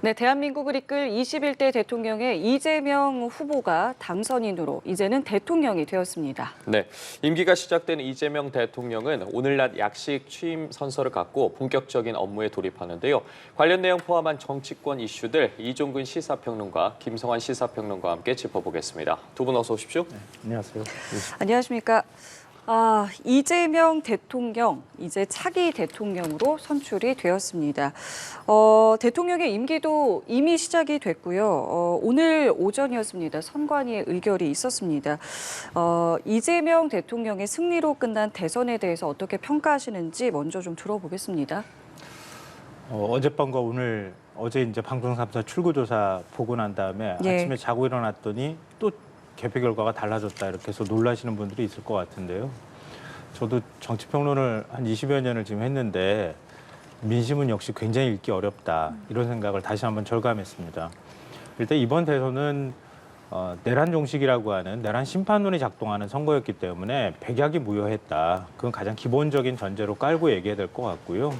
네, 대한민국을 이끌 21대 대통령의 이재명 후보가 당선인으로 이제는 대통령이 되었습니다. 네, 임기가 시작된 이재명 대통령은 오늘 낮 약식 취임 선서를 갖고 본격적인 업무에 돌입하는데요. 관련 내용 포함한 정치권 이슈들 이종근 시사평론가, 김성환 시사평론가와 함께 짚어보겠습니다. 두 분 어서 오십시오. 네, 안녕하세요. 안녕하십니까. 이재명 대통령, 이제 차기 대통령으로 선출이 되었습니다. 대통령의 임기도 이미 시작이 됐고요. 오늘 오전이었습니다. 선관위의 의결이 있었습니다. 이재명 대통령의 승리로 끝난 대선에 대해서 어떻게 평가하시는지 먼저 좀 들어보겠습니다. 어젯밤과 오늘 어제 이제 방송 3사 출구조사 보고 난 다음에 예. 아침에 자고 일어났더니 또 개표 결과가 달라졌다 이렇게 해서 놀라시는 분들이 있을 것 같은데요. 저도 정치평론을 한 20여 년을 지금 했는데 민심은 역시 굉장히 읽기 어렵다 이런 생각을 다시 한번 절감했습니다. 일단 이번 대선은 내란 종식이라고 하는 내란 심판론이 작동하는 선거였기 때문에 백약이 무효했다. 그건 가장 기본적인 전제로 깔고 얘기해야 될 것 같고요.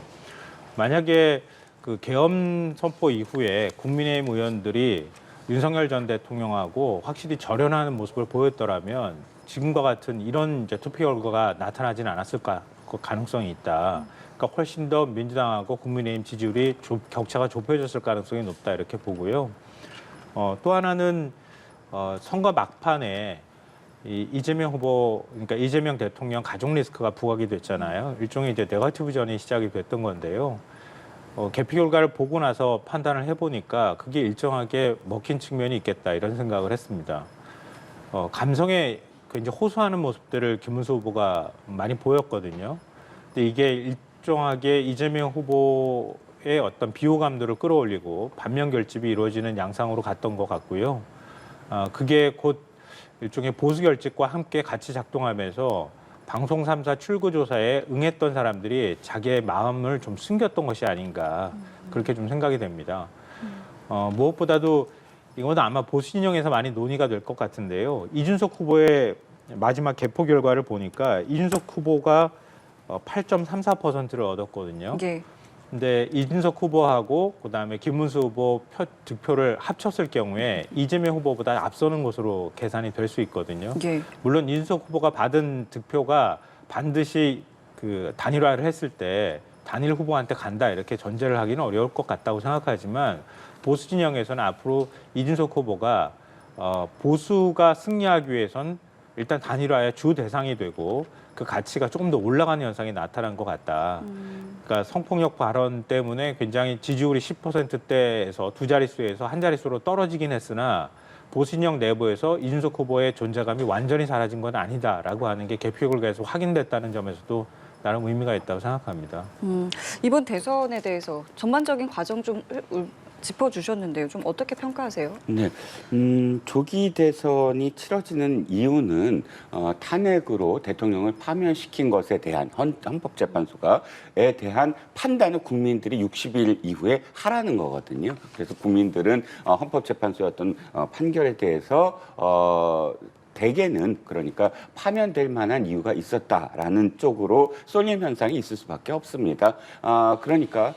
만약에 그 계엄 선포 이후에 국민의힘 의원들이 윤석열 전 대통령하고 확실히 절연하는 모습을 보였더라면 지금과 같은 이런 이제 투표 결과가 나타나지는 않았을까 그 가능성이 있다. 그러니까 훨씬 더 민주당하고 국민의힘 지지율이 격차가 좁혀졌을 가능성이 높다 이렇게 보고요. 또 하나는 선거 막판에 이재명 후보, 그러니까 이재명 대통령 가족 리스크가 부각이 됐잖아요. 일종의 이제 네거티브 전이 시작이 됐던 건데요. 개표 결과를 보고 나서 판단을 해보니까 그게 일정하게 먹힌 측면이 있겠다 이런 생각을 했습니다. 감성에 이제 호소하는 모습들을 김문수 후보가 많이 보였거든요. 근데 이게 일정하게 이재명 후보의 어떤 비호감도를 끌어올리고 반면 결집이 이루어지는 양상으로 갔던 것 같고요. 그게 곧 일종의 보수 결집과 함께 같이 작동하면서 방송 3사 출구조사에 응했던 사람들이 자기의 마음을 좀 숨겼던 것이 아닌가 그렇게 좀 생각이 됩니다. 무엇보다도 이건 아마 보수 진영에서 많이 논의가 될 것 같은데요. 이준석 후보의 마지막 개표 결과를 보니까 이준석 후보가 8.34%를 얻었거든요. 예. 근데 이준석 후보하고 그다음에 김문수 후보 득표를 합쳤을 경우에 이재명 후보보다 앞서는 것으로 계산이 될 수 있거든요. 예. 물론 이준석 후보가 받은 득표가 반드시 그 단일화를 했을 때 단일 후보한테 간다 이렇게 전제를 하기는 어려울 것 같다고 생각하지만 보수 진영에서는 앞으로 이준석 후보가 보수가 승리하기 위해선 일단 단일화의 주 대상이 되고 그 가치가 조금 더 올라가는 현상이 나타난 것 같다. 그러니까 성폭력 발언 때문에 굉장히 지지율이 10%대에서 두 자릿수에서 한 자릿수로 떨어지긴 했으나 보수진영 내부에서 이준석 후보의 존재감이 완전히 사라진 건 아니다라고 하는 게 개표 결과에서 확인됐다는 점에서도 나름 의미가 있다고 생각합니다. 이번 대선에 대해서 전반적인 과정 좀 짚어주셨는데요. 좀 어떻게 평가하세요? 네, 조기 대선이 치러지는 이유는 탄핵으로 대통령을 파면시킨 것에 대한 헌법재판소가에 대한 판단을 국민들이 60일 이후에 하라는 거거든요. 그래서 국민들은 헌법재판소의 어떤 판결에 대해서 대개는 그러니까 파면될 만한 이유가 있었다라는 쪽으로 쏠림 현상이 있을 수밖에 없습니다. 그러니까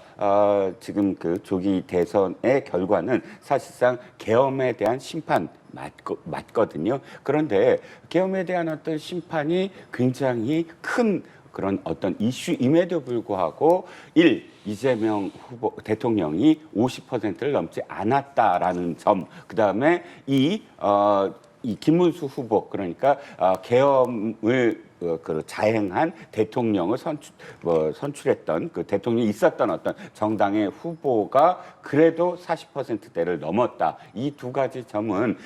지금 그 조기 대선의 결과는 사실상 계엄에 대한 심판 맞거든요. 그런데 계엄에 대한 어떤 심판이 굉장히 큰 그런 어떤 이슈임에도 불구하고 이재명 후보 대통령이 50%를 넘지 않았다라는 점, 그다음에 이 김문수 후보 그러니까 계엄을 자행한 대통령을 선출했던 그 대통령이 있었던 어떤 정당의 후보가 그래도 40%대를 넘었다. 이 두 가지 점은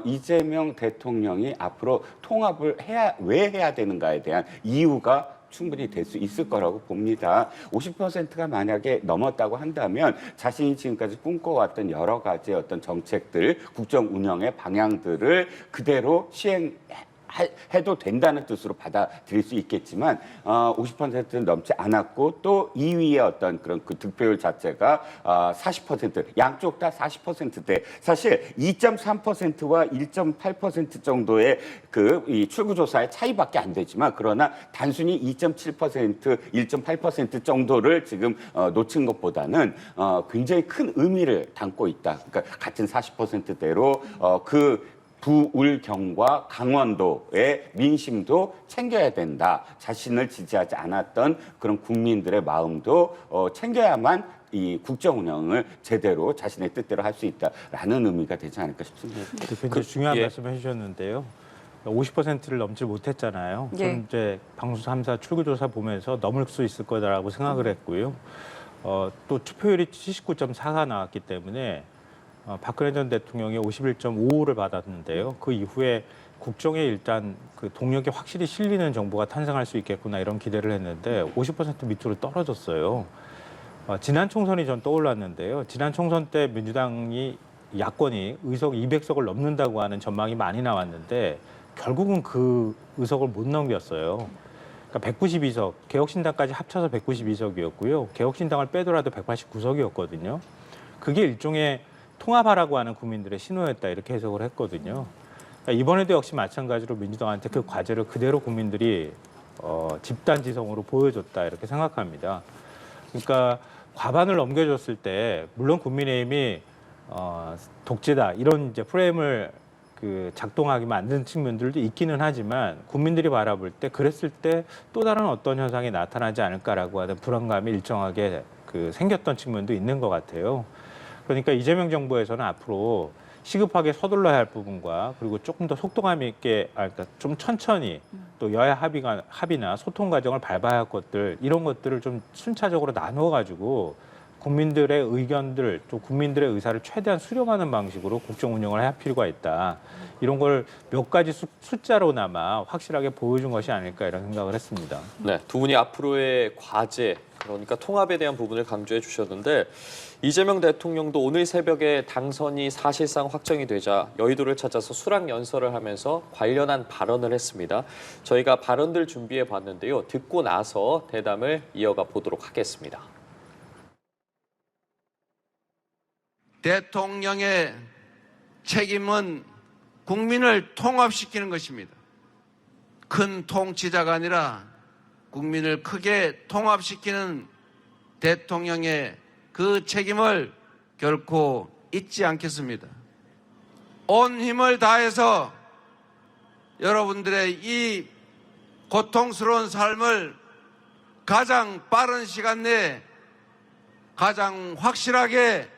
이재명 대통령이 앞으로 통합을 왜 해야 되는가에 대한 이유가 충분히 될 수 있을 거라고 봅니다. 50%가 만약에 넘었다고 한다면 자신이 지금까지 꿈꿔왔던 여러 가지 어떤 정책들, 국정 운영의 방향들을 그대로 해도 된다는 뜻으로 받아들일 수 있겠지만 50%는 넘지 않았고 또 2위의 어떤 그런 그 득표율 자체가 40% 양쪽 다 40%대 사실 2.3%와 1.8% 정도의 이 출구조사의 차이밖에 안 되지만 그러나 단순히 2.7%, 1.8% 정도를 지금 놓친 것보다는 굉장히 큰 의미를 담고 있다. 그러니까 같은 40%대로 그 부울경과 강원도의 민심도 챙겨야 된다. 자신을 지지하지 않았던 그런 국민들의 마음도 챙겨야만 이 국정 운영을 제대로 자신의 뜻대로 할 수 있다라는 의미가 되지 않을까 싶습니다. 굉장히 중요한 말씀 해주셨는데요. 50%를 넘지 못했잖아요. 예. 저는 이제 방송 3사 출구조사 보면서 넘을 수 있을 거다라고 생각을 했고요. 또 투표율이 79.4가 나왔기 때문에 박근혜 전 대통령이 51.55를 받았는데요. 그 이후에 국정에 일단 그 동력이 확실히 실리는 정부가 탄생할 수 있겠구나 이런 기대를 했는데 50% 밑으로 떨어졌어요. 지난 총선이 전 떠올랐는데요. 지난 총선 때 민주당이 야권이 의석 200석을 넘는다고 하는 전망이 많이 나왔는데 결국은 그 의석을 못 넘겼어요. 그러니까 192석, 개혁신당까지 합쳐서 192석이었고요. 개혁신당을 빼더라도 189석이었거든요. 그게 일종의 통합하라고 하는 국민들의 신호였다 이렇게 해석을 했거든요. 그러니까 이번에도 역시 마찬가지로 민주당한테 그 과제를 그대로 국민들이 집단지성으로 보여줬다 이렇게 생각합니다. 그러니까 과반을 넘겨줬을 때 물론 국민의힘이 독재다 이런 이제 프레임을 작동하게 만든 측면들도 있기는 하지만 국민들이 바라볼 때 그랬을 때 또 다른 어떤 현상이 나타나지 않을까라고 하는 불안감이 일정하게 생겼던 측면도 있는 것 같아요. 그러니까 이재명 정부에서는 앞으로 시급하게 서둘러야 할 부분과 그리고 조금 더 속도감 있게, 그러니까 좀 천천히 또 여야 합의나 소통 과정을 밟아야 할 것들 이런 것들을 좀 순차적으로 나누어 가지고 국민들의 의견들 또 국민들의 의사를 최대한 수렴하는 방식으로 국정 운영을 할 필요가 있다. 이런 걸 몇 가지 숫자로나마 확실하게 보여준 것이 아닐까 이런 생각을 했습니다. 네, 두 분이 앞으로의 과제, 그러니까 통합에 대한 부분을 강조해 주셨는데 이재명 대통령도 오늘 새벽에 당선이 사실상 확정이 되자 여의도를 찾아서 수락연설을 하면서 관련한 발언을 했습니다. 저희가 발언들 준비해 봤는데요. 듣고 나서 대담을 이어가 보도록 하겠습니다. 대통령의 책임은 국민을 통합시키는 것입니다. 큰 통치자가 아니라 국민을 크게 통합시키는 대통령의 그 책임을 결코 잊지 않겠습니다. 온 힘을 다해서 여러분들의 이 고통스러운 삶을 가장 빠른 시간 내에 가장 확실하게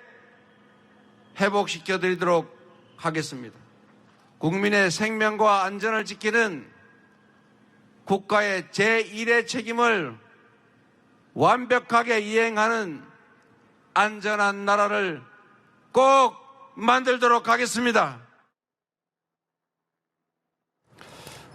회복시켜 드리도록 하겠습니다. 국민의 생명과 안전을 지키는 국가의 제1의 책임을 완벽하게 이행하는 안전한 나라를 꼭 만들도록 하겠습니다.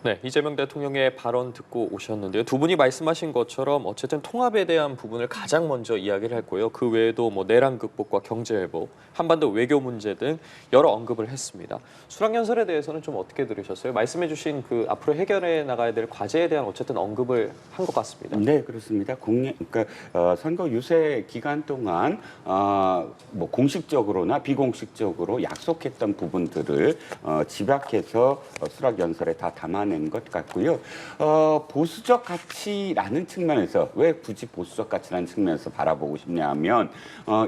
네, 이재명 대통령의 발언 듣고 오셨는데요. 두 분이 말씀하신 것처럼 어쨌든 통합에 대한 부분을 가장 먼저 이야기를 했고요. 그 외에도 내란 극복과 경제 회복, 한반도 외교 문제 등 여러 언급을 했습니다. 수락연설에 대해서는 좀 어떻게 들으셨어요? 말씀해주신 그 앞으로 해결해 나가야 될 과제에 대한 어쨌든 언급을 한 것 같습니다. 네, 그렇습니다. 그러니까 선거 유세 기간 동안 공식적으로나 비공식적으로 약속했던 부분들을 집약해서 수락연설에 다 담아낸 것 같고요. 보수적 가치라는 측면에서 왜 굳이 보수적 가치라는 측면에서 바라보고 싶냐 하면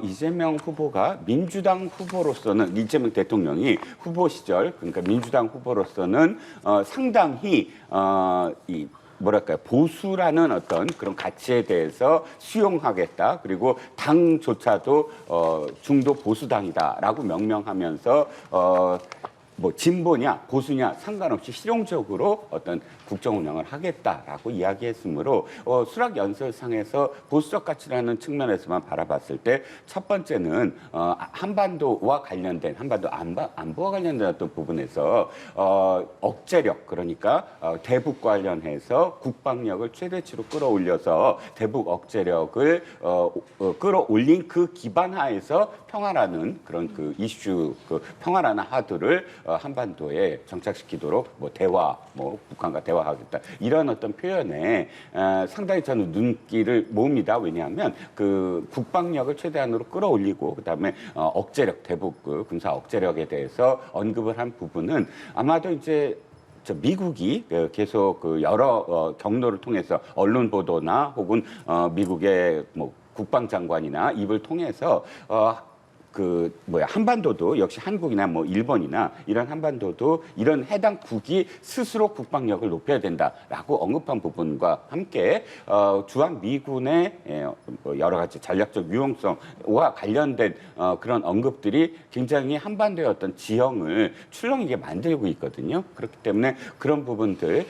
이재명 후보가 민주당 후보로서는 이재명 대통령이 후보 시절 그러니까 민주당 후보로서는 상당히 보수라는 어떤 그런 가치에 대해서 수용하겠다. 그리고 당조차도 중도 보수당이다라고 명명하면서 진보냐 보수냐 상관없이 실용적으로 어떤 국정 운영을 하겠다라고 이야기했으므로 수락연설상에서 보수적 가치라는 측면에서만 바라봤을 때 첫 번째는 한반도와 관련된 한반도 안보와 관련된 어떤 부분에서 억제력 그러니까 대북 관련해서 국방력을 최대치로 끌어올려서 대북 억제력을 끌어올린 그 기반 하에서 평화라는 그런 그 이슈 평화라는 하드를 한반도에 정착시키도록 뭐 대화, 뭐 북한과 대화하겠다 이런 어떤 표현에 상당히 저는 눈길을 모읍니다. 왜냐하면 그 국방력을 최대한으로 끌어올리고 그다음에 억제력, 대북 그 군사 억제력에 대해서 언급을 한 부분은 아마도 이제 미국이 계속 그 여러 경로를 통해서 언론 보도나 혹은 미국의 뭐 국방장관이나 입을 통해서 한반도도 역시 한국이나 뭐 일본이나 이런 한반도도 이런 해당 국이 스스로 국방력을 높여야 된다라고 언급한 부분과 함께 주한 미군의 여러 가지 전략적 유용성과 관련된 그런 언급들이 굉장히 한반도의 어떤 지형을 출렁이게 만들고 있거든요. 그렇기 때문에 그런 부분들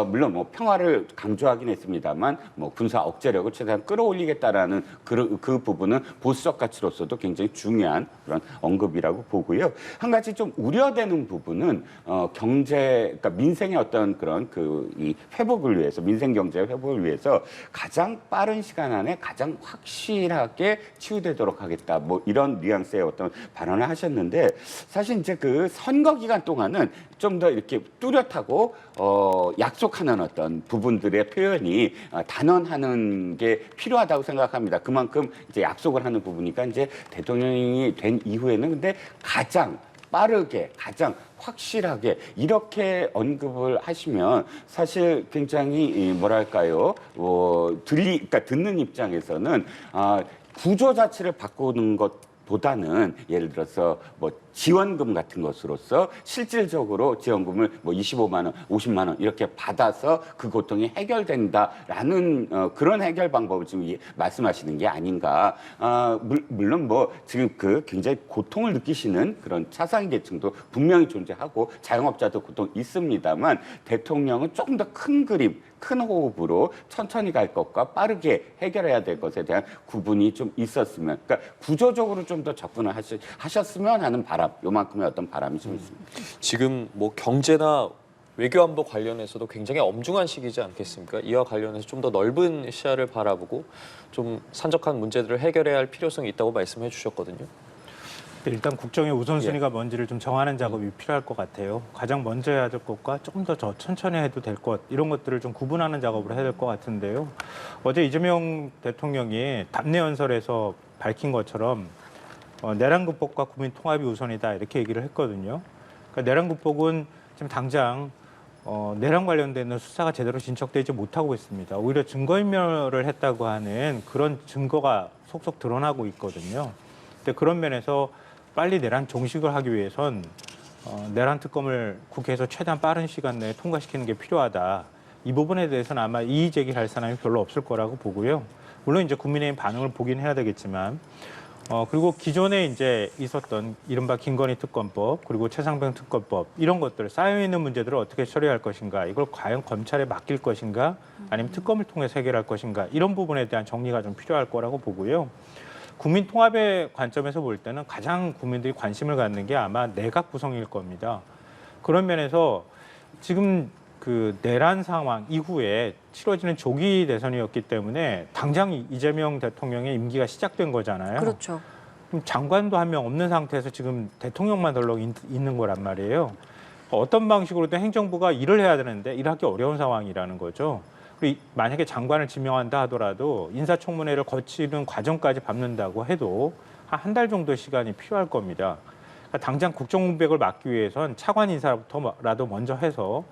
물론 뭐 평화를 강조하긴 했습니다만 뭐 군사 억제력을 최대한 끌어올리겠다라는 그 부분은 보수적 가치로서도 굉장히 중요한 그런 언급이라고 보고요. 한 가지 좀 우려되는 부분은 그러니까 민생의 어떤 그런 이 회복을 위해서 민생 경제 회복을 위해서 가장 빠른 시간 안에 가장 확실하게 치유되도록 하겠다. 뭐 이런 뉘앙스의 어떤 발언을 하셨는데 사실 이제 그 선거 기간 동안은 좀 더 이렇게 뚜렷하고 약속하는 어떤 부분들의 표현이 단언하는 게 필요하다고 생각합니다. 그만큼 이제 약속을 하는 부분이니까 이제 대통령이 된 이후에는 근데 가장 빠르게 가장 확실하게 이렇게 언급을 하시면 사실 굉장히 뭐랄까요 그러니까 듣는 입장에서는 구조 자체를 바꾸는 것보다는 예를 들어서 뭐 지원금 같은 것으로서 실질적으로 지원금을 뭐 25만 원, 50만 원 이렇게 받아서 그 고통이 해결된다라는 그런 해결 방법을 지금 말씀하시는 게 아닌가. 물론 뭐 지금 그 굉장히 고통을 느끼시는 그런 차상위 계층도 분명히 존재하고 자영업자도 고통 있습니다만 대통령은 조금 더 큰 그림, 큰 호흡으로 천천히 갈 것과 빠르게 해결해야 될 것에 대한 구분이 좀 있었으면, 그러니까 구조적으로 좀 더 접근을 하셨으면 하는 바람, 요만큼의 어떤 바람이 좀 있습니다. 지금 뭐 경제나 외교안보 관련해서도 굉장히 엄중한 시기지 않겠습니까? 이와 관련해서 좀 더 넓은 시야를 바라보고 좀 산적한 문제들을 해결해야 할 필요성이 있다고 말씀해 주셨거든요. 일단 국정의 우선순위가 뭔지를 좀 정하는 작업이 필요할 것 같아요. 가장 먼저 해야 될 것과 조금 더 천천히 해도 될 것, 이런 것들을 좀 구분하는 작업을 해야 될 것 같은데요. 어제 이재명 대통령이 답례 연설에서 밝힌 것처럼 내란 극복과 국민 통합이 우선이다 이렇게 얘기를 했거든요. 그러니까 내란 극복은 지금 당장 내란 관련된 수사가 제대로 진척되지 못하고 있습니다. 오히려 증거인멸을 했다고 하는 그런 증거가 속속 드러나고 있거든요. 근데 그런 면에서 빨리 내란 종식을 하기 위해선 내란 특검을 국회에서 최대한 빠른 시간 내에 통과시키는 게 필요하다. 이 부분에 대해서는 아마 이의 제기를 할 사람이 별로 없을 거라고 보고요. 물론 이제 국민의힘 반응을 보긴 해야 되겠지만, 그리고 기존에 이제 있었던 이른바 김건희 특검법, 그리고 최상병 특검법, 이런 것들, 쌓여있는 문제들을 어떻게 처리할 것인가, 이걸 과연 검찰에 맡길 것인가, 아니면 특검을 통해서 해결할 것인가, 이런 부분에 대한 정리가 좀 필요할 거라고 보고요. 국민 통합의 관점에서 볼 때는 가장 국민들이 관심을 갖는 게 아마 내각 구성일 겁니다. 그런 면에서 지금 그 내란 상황 이후에 치러지는 조기 대선이었기 때문에 당장 이재명 대통령의 임기가 시작된 거잖아요. 그렇죠. 그럼 장관도 한 명 없는 상태에서 지금 대통령만 덜렁 있는 거란 말이에요. 어떤 방식으로든 행정부가 일을 해야 되는데 일하기 어려운 상황이라는 거죠. 그리고 만약에 장관을 지명한다 하더라도 인사청문회를 거치는 과정까지 밟는다고 해도 한 달 정도 시간이 필요할 겁니다. 그러니까 당장 국정공백을 막기 위해선 차관 인사부터라도 먼저 해서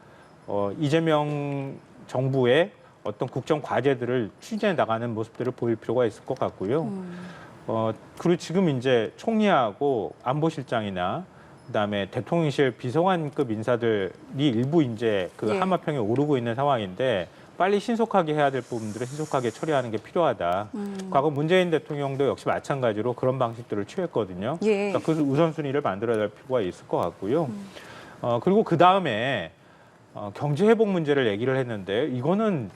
이재명 정부의 어떤 국정 과제들을 추진해 나가는 모습들을 보일 필요가 있을 것 같고요. 그리고 지금 이제 총리하고 안보실장이나 그다음에 대통령실 비서관급 인사들이 일부 이제 그 예. 하마평에 오르고 있는 상황인데 빨리 신속하게 해야 될 부분들을 신속하게 처리하는 게 필요하다. 과거 문재인 대통령도 역시 마찬가지로 그런 방식들을 취했거든요. 예. 그러니까 그 우선순위를 만들어야 될 필요가 있을 것 같고요. 그리고 그 다음에 경제 회복 문제를 얘기를 했는데 이거는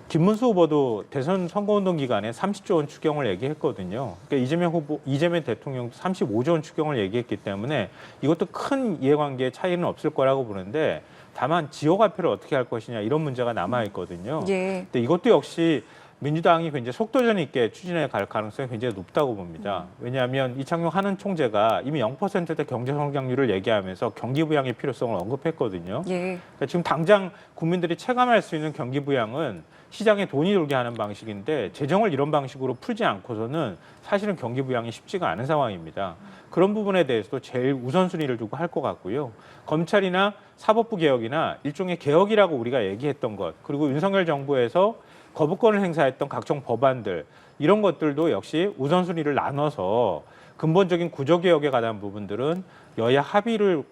김문수 후보도 대선 선거운동 기간에 30조 원 추경을 얘기했거든요. 그러니까 이재명 대통령도 35조 원 추경을 얘기했기 때문에 이것도 큰 이해관계의 차이는 없을 거라고 보는데 다만 지역화폐를 어떻게 할 것이냐 이런 문제가 남아 있거든요. 예. 근데 이것도 역시 민주당이 굉장히 속도전 있게 추진해 갈 가능성이 굉장히 높다고 봅니다. 왜냐하면 이창용 하는 총재가 이미 0%대 경제 성장률을 얘기하면서 경기 부양의 필요성을 언급했거든요. 예. 그러니까 지금 당장 국민들이 체감할 수 있는 경기 부양은 시장에 돈이 돌게 하는 방식인데 재정을 이런 방식으로 풀지 않고서는 사실은 경기 부양이 쉽지가 않은 상황입니다. 그런 부분에 대해서도 제일 우선순위를 두고 할 것 같고요. 검찰이나 사법부 개혁이나 일종의 개혁이라고 우리가 얘기했던 것, 그리고 윤석열 정부에서 거부권을 행사했던 각종 법안들, 이런 것들도 역시 우선순위를 나눠서 근본적인 구조개혁에 관한 부분들은 여야 합의를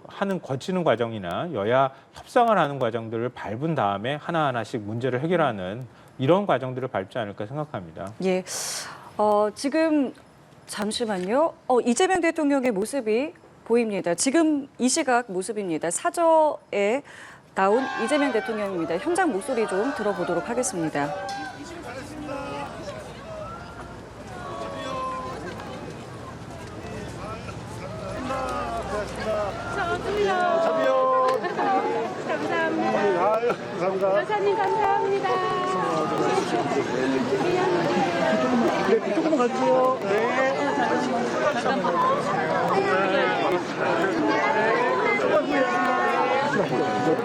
거치는 과정이나 여야 협상을 하는 과정들을 밟은 다음에 하나하나씩 문제를 해결하는 이런 과정들을 밟지 않을까 생각합니다. 예. 지금 잠시만요. 이재명 대통령의 모습이 보입니다. 지금 이 시각 모습입니다. 사저에 나온 이재명 대통령입니다. 현장 목소리 좀 들어보도록 하겠습니다. 감사합니다. 여사님 감사합니다. 네, 조금만 가주세요. 네.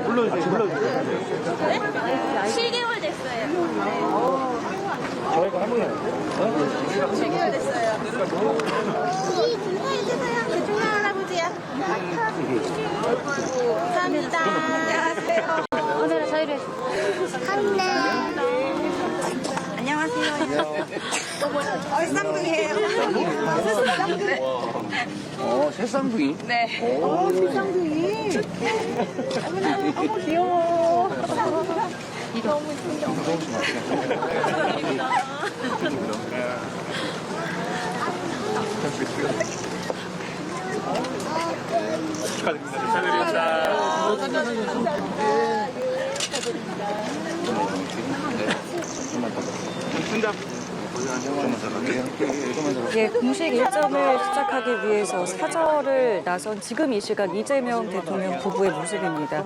불러주세요. 7개월 됐어요. 저희가 하면 7개월 됐어요. 이 인사해주세요. 대통령 할아버지야. 감사합니다. 안녕하세요. 오늘 저희를 안녕하세요. 쌍둥이에요. 새쌍둥이. 네. 쌍둥이. 귀여워. 너무 예, 공식 일정을 시작하기 위해서 사저를 나선 지금 이 시각 이재명 대통령 부부의 모습입니다.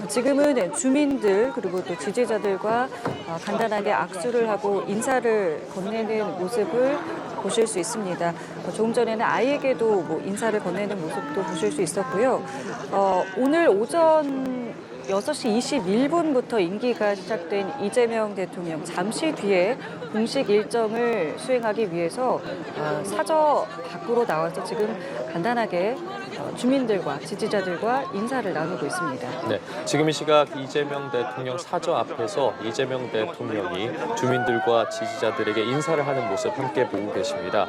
지금은 주민들 그리고 또 지지자들과 간단하게 악수를 하고 인사를 건네는 모습을 보실 수 있습니다. 조금 전에는 아이에게도 인사를 건네는 모습도 보실 수 있었고요. 오늘 오전 6시 21분부터 임기가 시작된 이재명 대통령 잠시 뒤에 공식 일정을 수행하기 위해서 사저 밖으로 나와서 지금 간단하게 주민들과 지지자들과 인사를 나누고 있습니다. 네, 지금 이 시각 이재명 대통령 사저 앞에서 이재명 대통령이 주민들과 지지자들에게 인사를 하는 모습 함께 보고 계십니다.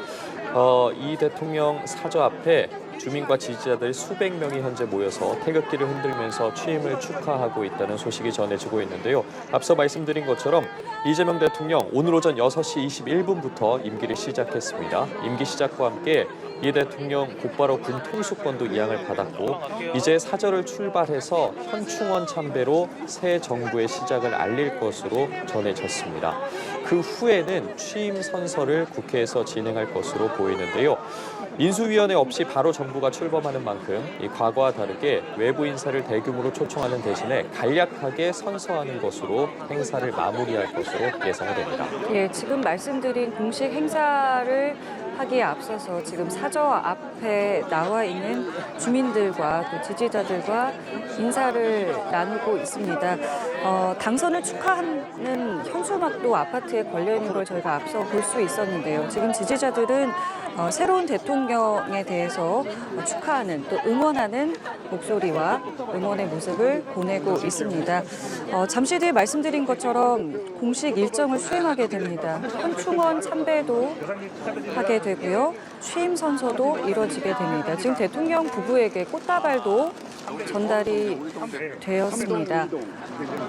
이 대통령 사저 앞에 주민과 지지자들 수백 명이 현재 모여서 태극기를 흔들면서 취임을 축하하고 있다는 소식이 전해지고 있는데요. 앞서 말씀드린 것처럼 이재명 대통령 오늘 오전 6시 21분부터 임기를 시작했습니다. 임기 시작과 함께 이 대통령 곧바로 군 통수권도 이양을 받았고 이제 사저를 출발해서 현충원 참배로 새 정부의 시작을 알릴 것으로 전해졌습니다. 그 후에는 취임 선서를 국회에서 진행할 것으로 보이는데요. 인수위원회 없이 바로 정부가 출범하는 만큼 이 과거와 다르게 외부 인사를 대규모로 초청하는 대신에 간략하게 선서하는 것으로 행사를 마무리할 것으로 예상됩니다. 예, 지금 말씀드린 공식 행사를 하기에 앞서서 지금 사저 앞에 나와 있는 주민들과 또 지지자들과 인사를 나누고 있습니다. 당선을 축하하는 현수막도 아파트에 걸려 있는 걸 저희가 앞서 볼 수 있었는데요. 지금 지지자들은 새로운 대통령에 대해서 축하하는 또 응원하는 목소리와 응원의 모습을 보내고 있습니다. 잠시 뒤에 말씀드린 것처럼 공식 일정을 수행하게 됩니다. 현충원 참배도 하게 되고요. 취임 선서도 이뤄지게 됩니다. 지금 대통령 부부에게 꽃다발도 전달이 되었습니다.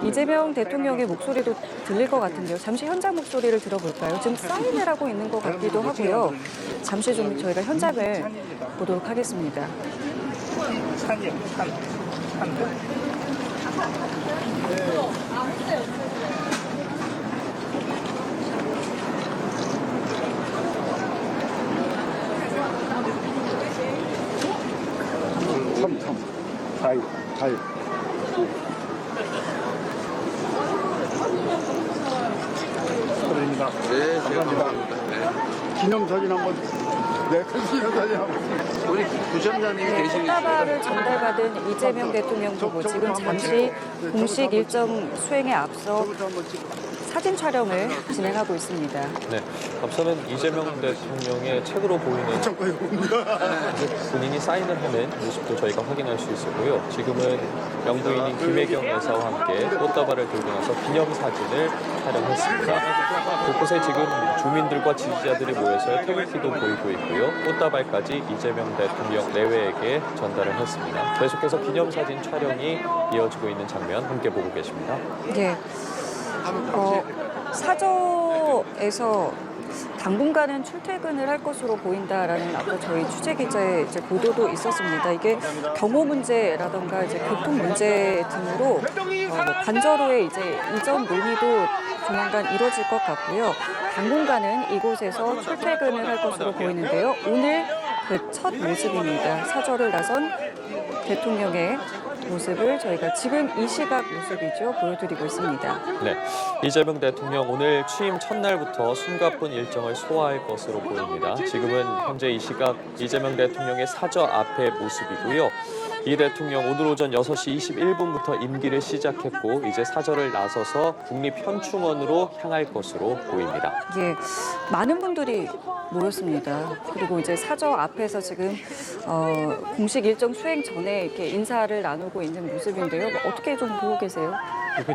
이재명 대통령의 목소리도 들릴 것 같은데요. 잠시 현장 목소리를 들어볼까요? 지금 사인을 하고 있는 것 같기도 하고요. 잠시 좀 저희가 현장을 보도록 하겠습니다. 가위. 축하드립니다. 네, 제가 감사합니다. 네. 기념사진 한번. 네, 기념사진 한번. 우리 부장장님이 계시니까 꽃다발을 전달받은 이재명 대통령 보고 지금 잠시 공식 일정 수행에 앞서 사진 촬영을 진행하고 있습니다. 네, 앞서는 이재명 대통령의 책으로 보이는 본인이 사인을 하는 모습도 저희가 확인할 수 있었고요. 지금은 영부인인 김혜경 여사와 함께 꽃다발을 들고 나서 기념사진을 촬영했습니다. 곳곳에 지금 주민들과 지지자들이 모여서 태극기도 보이고 있고요. 꽃다발까지 이재명 대통령 내외에게 전달을 했습니다. 계속해서 기념사진 촬영이 이어지고 있는 장면 함께 보고 계십니다. 예. 사저에서 당분간은 출퇴근을 할 것으로 보인다라는 앞서 저희 취재 기자의 이제 보도도 있었습니다. 이게 경호 문제라던가 이제 교통 문제 등으로 관저로의 이제 이전 논의도 조만간 이뤄질 것 같고요. 당분간은 이곳에서 출퇴근을 할 것으로 보이는데요. 오늘 그 첫 모습입니다. 사저를 나선 대통령의 모습을 저희가 지금 이 시각 모습이죠. 보여드리고 있습니다. 네, 이재명 대통령 오늘 취임 첫날부터 숨가쁜 일정을 소화할 것으로 보입니다. 지금은 현재 이 시각 이재명 대통령의 사저 앞의 모습이고요. 이 대통령 오늘 오전 6시 21분부터 임기를 시작했고 이제 사저를 나서서 국립현충원으로 향할 것으로 보입니다. 예, 많은 분들이 모였습니다. 그리고 이제 사저 앞에서 지금 공식 일정 수행 전에 이렇게 인사를 나누고 있는 모습인데요. 어떻게 좀 보고 계세요?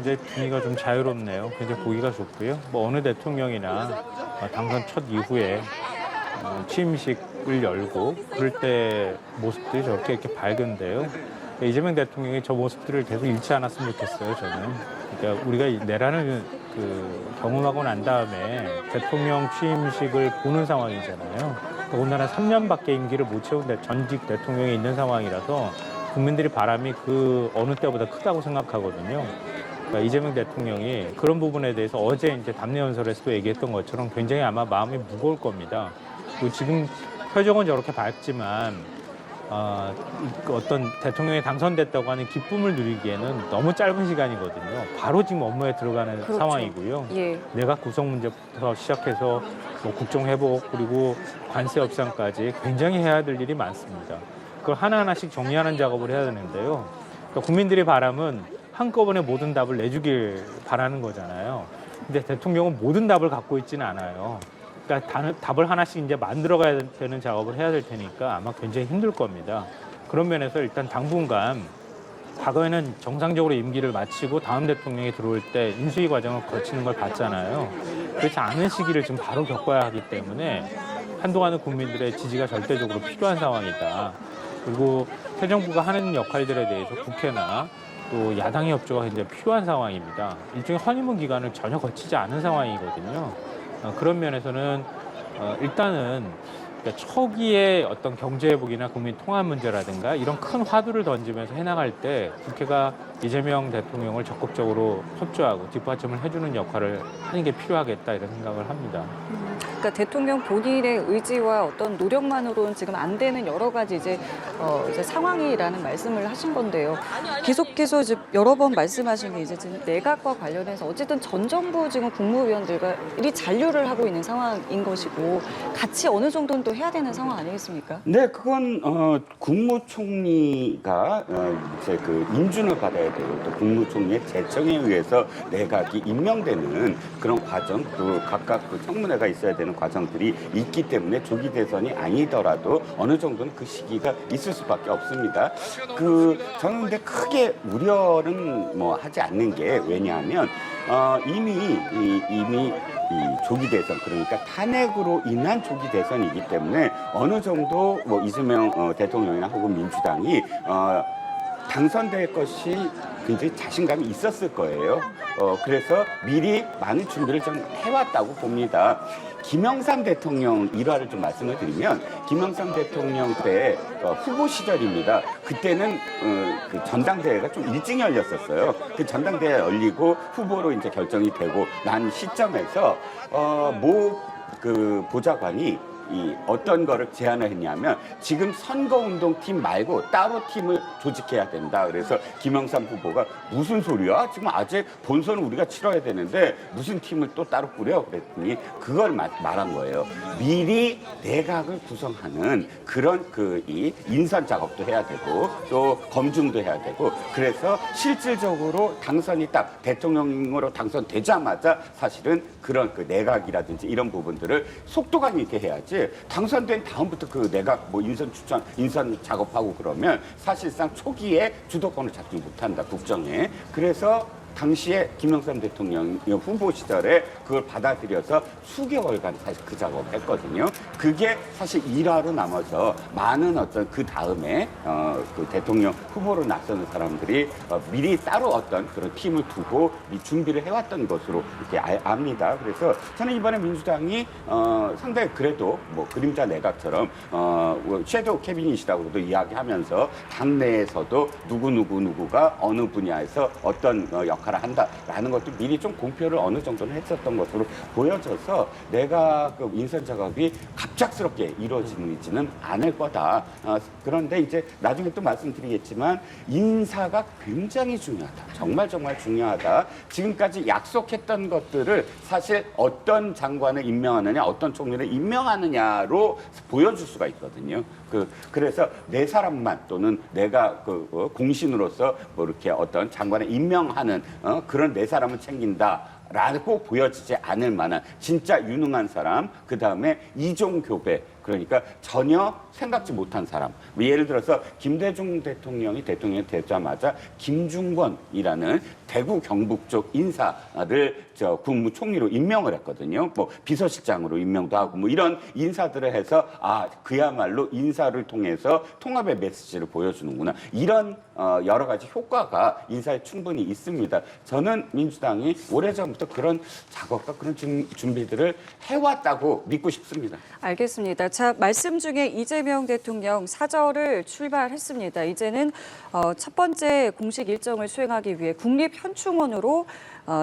이제 분위기가 좀 자유롭네요. 굉장히 보기가 좋고요. 뭐 어느 대통령이나 당선 첫 이후에 취임식을 열고 그럴 때 모습들이 저렇게 이렇게 밝은데요. 이재명 대통령이 저 모습들을 계속 잃지 않았으면 좋겠어요, 저는. 그러니까 우리가 내란을 경험하고 난 다음에 대통령 취임식을 보는 상황이잖아요. 더군다나 3년밖에 임기를 못 채운 전직 대통령이 있는 상황이라서 국민들의 바람이 그 어느 때보다 크다고 생각하거든요. 그러니까 이재명 대통령이 그런 부분에 대해서 어제 이제 답례 연설에서도 얘기했던 것처럼 굉장히 아마 마음이 무거울 겁니다. 그리고 지금 표정은 저렇게 밝지만 어떤 대통령이 당선됐다고 하는 기쁨을 누리기에는 너무 짧은 시간이거든요. 바로 지금 업무에 들어가는 그렇죠. 상황이고요. 예. 내각 구성 문제부터 시작해서 뭐 국정 회복 그리고 관세 협상까지 굉장히 해야 될 일이 많습니다. 그걸 하나하나씩 정리하는 작업을 해야 되는데요. 그러니까 국민들의 바람은 한꺼번에 모든 답을 내주길 바라는 거잖아요. 근데 대통령은 모든 답을 갖고 있지는 않아요. 그러니까 답을 하나씩 이제 만들어가야 되는 작업을 해야 될 테니까 아마 굉장히 힘들 겁니다. 그런 면에서 일단 당분간 과거에는 정상적으로 임기를 마치고 다음 대통령이 들어올 때 인수위 과정을 거치는 걸 봤잖아요. 그렇지 않은 시기를 지금 바로 겪어야 하기 때문에 한동안은 국민들의 지지가 절대적으로 필요한 상황이다. 그리고 새 정부가 하는 역할들에 대해서 국회나 또 야당의 협조가 굉장히 필요한 상황입니다. 일종의 허니문 기간을 전혀 거치지 않은 상황이거든요. 그런 면에서는 일단은 초기에 어떤 경제 회복이나 국민 통합 문제라든가 이런 큰 화두를 던지면서 해나갈 때 국회가 이재명 대통령을 적극적으로 협조하고 뒷받침을 해주는 역할을 하는 게 필요하겠다 이런 생각을 합니다. 그러니까 대통령 본인의 의지와 어떤 노력만으로는 지금 안 되는 여러 가지 이제 상황이라는 말씀을 하신 건데요. 계속해서 이제 여러 번 말씀하신 게 이제 지금 내각과 관련해서 어쨌든 전 정부 지금 국무위원들과 이 잔류를 하고 있는 상황인 것이고 같이 어느 정도는 또 해야 되는 상황 아니겠습니까? 네, 그건 국무총리가 이제 그 인준을 받아야 되고 또 국무총리의 제청에 의해서 내각이 임명되는 그런 과정, 또 각각 그 청문회가 있어야 되는 과정들이 있기 때문에 조기 대선이 아니더라도 어느 정도는 그 시기가 있을 수밖에 없습니다. 저는 근데 크게 우려는 뭐 하지 않는 게 왜냐하면 이미 이 조기 대선, 그러니까 탄핵으로 인한 조기 대선이기 때문에 어느 정도 뭐 이재명 대통령이나 혹은 민주당이 당선될 것이 굉장히 자신감이 있었을 거예요. 그래서 미리 많은 준비를 좀 해왔다고 봅니다. 김영삼 대통령 일화를 좀 말씀을 드리면 김영삼 대통령 때 후보 시절입니다. 그때는 그 전당대회가 좀 일찍 열렸었어요. 그 전당대회 열리고 후보로 이제 결정이 되고 난 시점에서 모 그 보좌관이 어떤 거를 제안을 했냐면 지금 선거운동팀 말고 따로 팀을 조직해야 된다. 그래서 김영삼 후보가 무슨 소리야? 지금 아직 본선을 우리가 치러야 되는데 무슨 팀을 또 따로 꾸려? 그랬더니 그걸 말한 거예요. 미리 내각을 구성하는 그런 이 인선 작업도 해야 되고 또 검증도 해야 되고 그래서 실질적으로 당선이 딱 대통령으로 당선되자마자 사실은 그런 그 내각이라든지 이런 부분들을 속도감 있게 해야지 당선된 다음부터 그 내각 뭐 인선 추천, 인선 작업하고 그러면 사실상 초기에 주도권을 잡지 못한다, 국정에. 그래서 당시에 김영삼 대통령 후보 시절에 그걸 받아들여서 수개월간 사실 그 작업을 했거든요. 그게 사실 일화로 남아서 많은 어떤 그 다음에 그 대통령 후보로 나서는 사람들이 미리 따로 어떤 그런 팀을 두고 준비를 해왔던 것으로 이렇게 압니다. 그래서 저는 이번에 민주당이 상당히 그래도 뭐 그림자 내각처럼 섀도우 캐비닛이라고도 이야기하면서 당내에서도 누구가 어느 분야에서 어떤 역할을 한다라는 것도 미리 좀 공표를 어느 정도는 했었던 것으로 보여져서 내가 그 인선 작업이 갑작스럽게 이루어지지는 않을 거다. 그런데 이제 나중에 또 말씀드리겠지만 인사가 굉장히 중요하다. 정말 중요하다. 지금까지 약속했던 것들을 사실 어떤 장관을 임명하느냐, 어떤 총리를 임명하느냐로 보여줄 수가 있거든요. 그래서 내 사람만 또는 내가 공신으로서 뭐 이렇게 어떤 장관을 임명하는 그런 내 사람을 챙긴다라고 보여지지 않을 만한 진짜 유능한 사람, 그 다음에 이종교배, 그러니까 전혀 생각지 못한 사람. 예를 들어서 김대중 대통령이 되자마자 김중권이라는 대구 경북 쪽 인사를 국무총리로 임명을 했거든요. 뭐 비서실장으로 임명도 하고 뭐 이런 인사들을 해서 그야말로 인사를 통해서 통합의 메시지를 보여주는구나. 이런 여러 가지 효과가 인사에 충분히 있습니다. 저는 민주당이 오래전부터 그런 작업과 그런 준비들을 해왔다고 믿고 싶습니다. 알겠습니다. 자, 말씀 중에 이재명 대통령 사절을 출발했습니다. 이제는 첫 번째 공식 일정을 수행하기 위해 국립현충원으로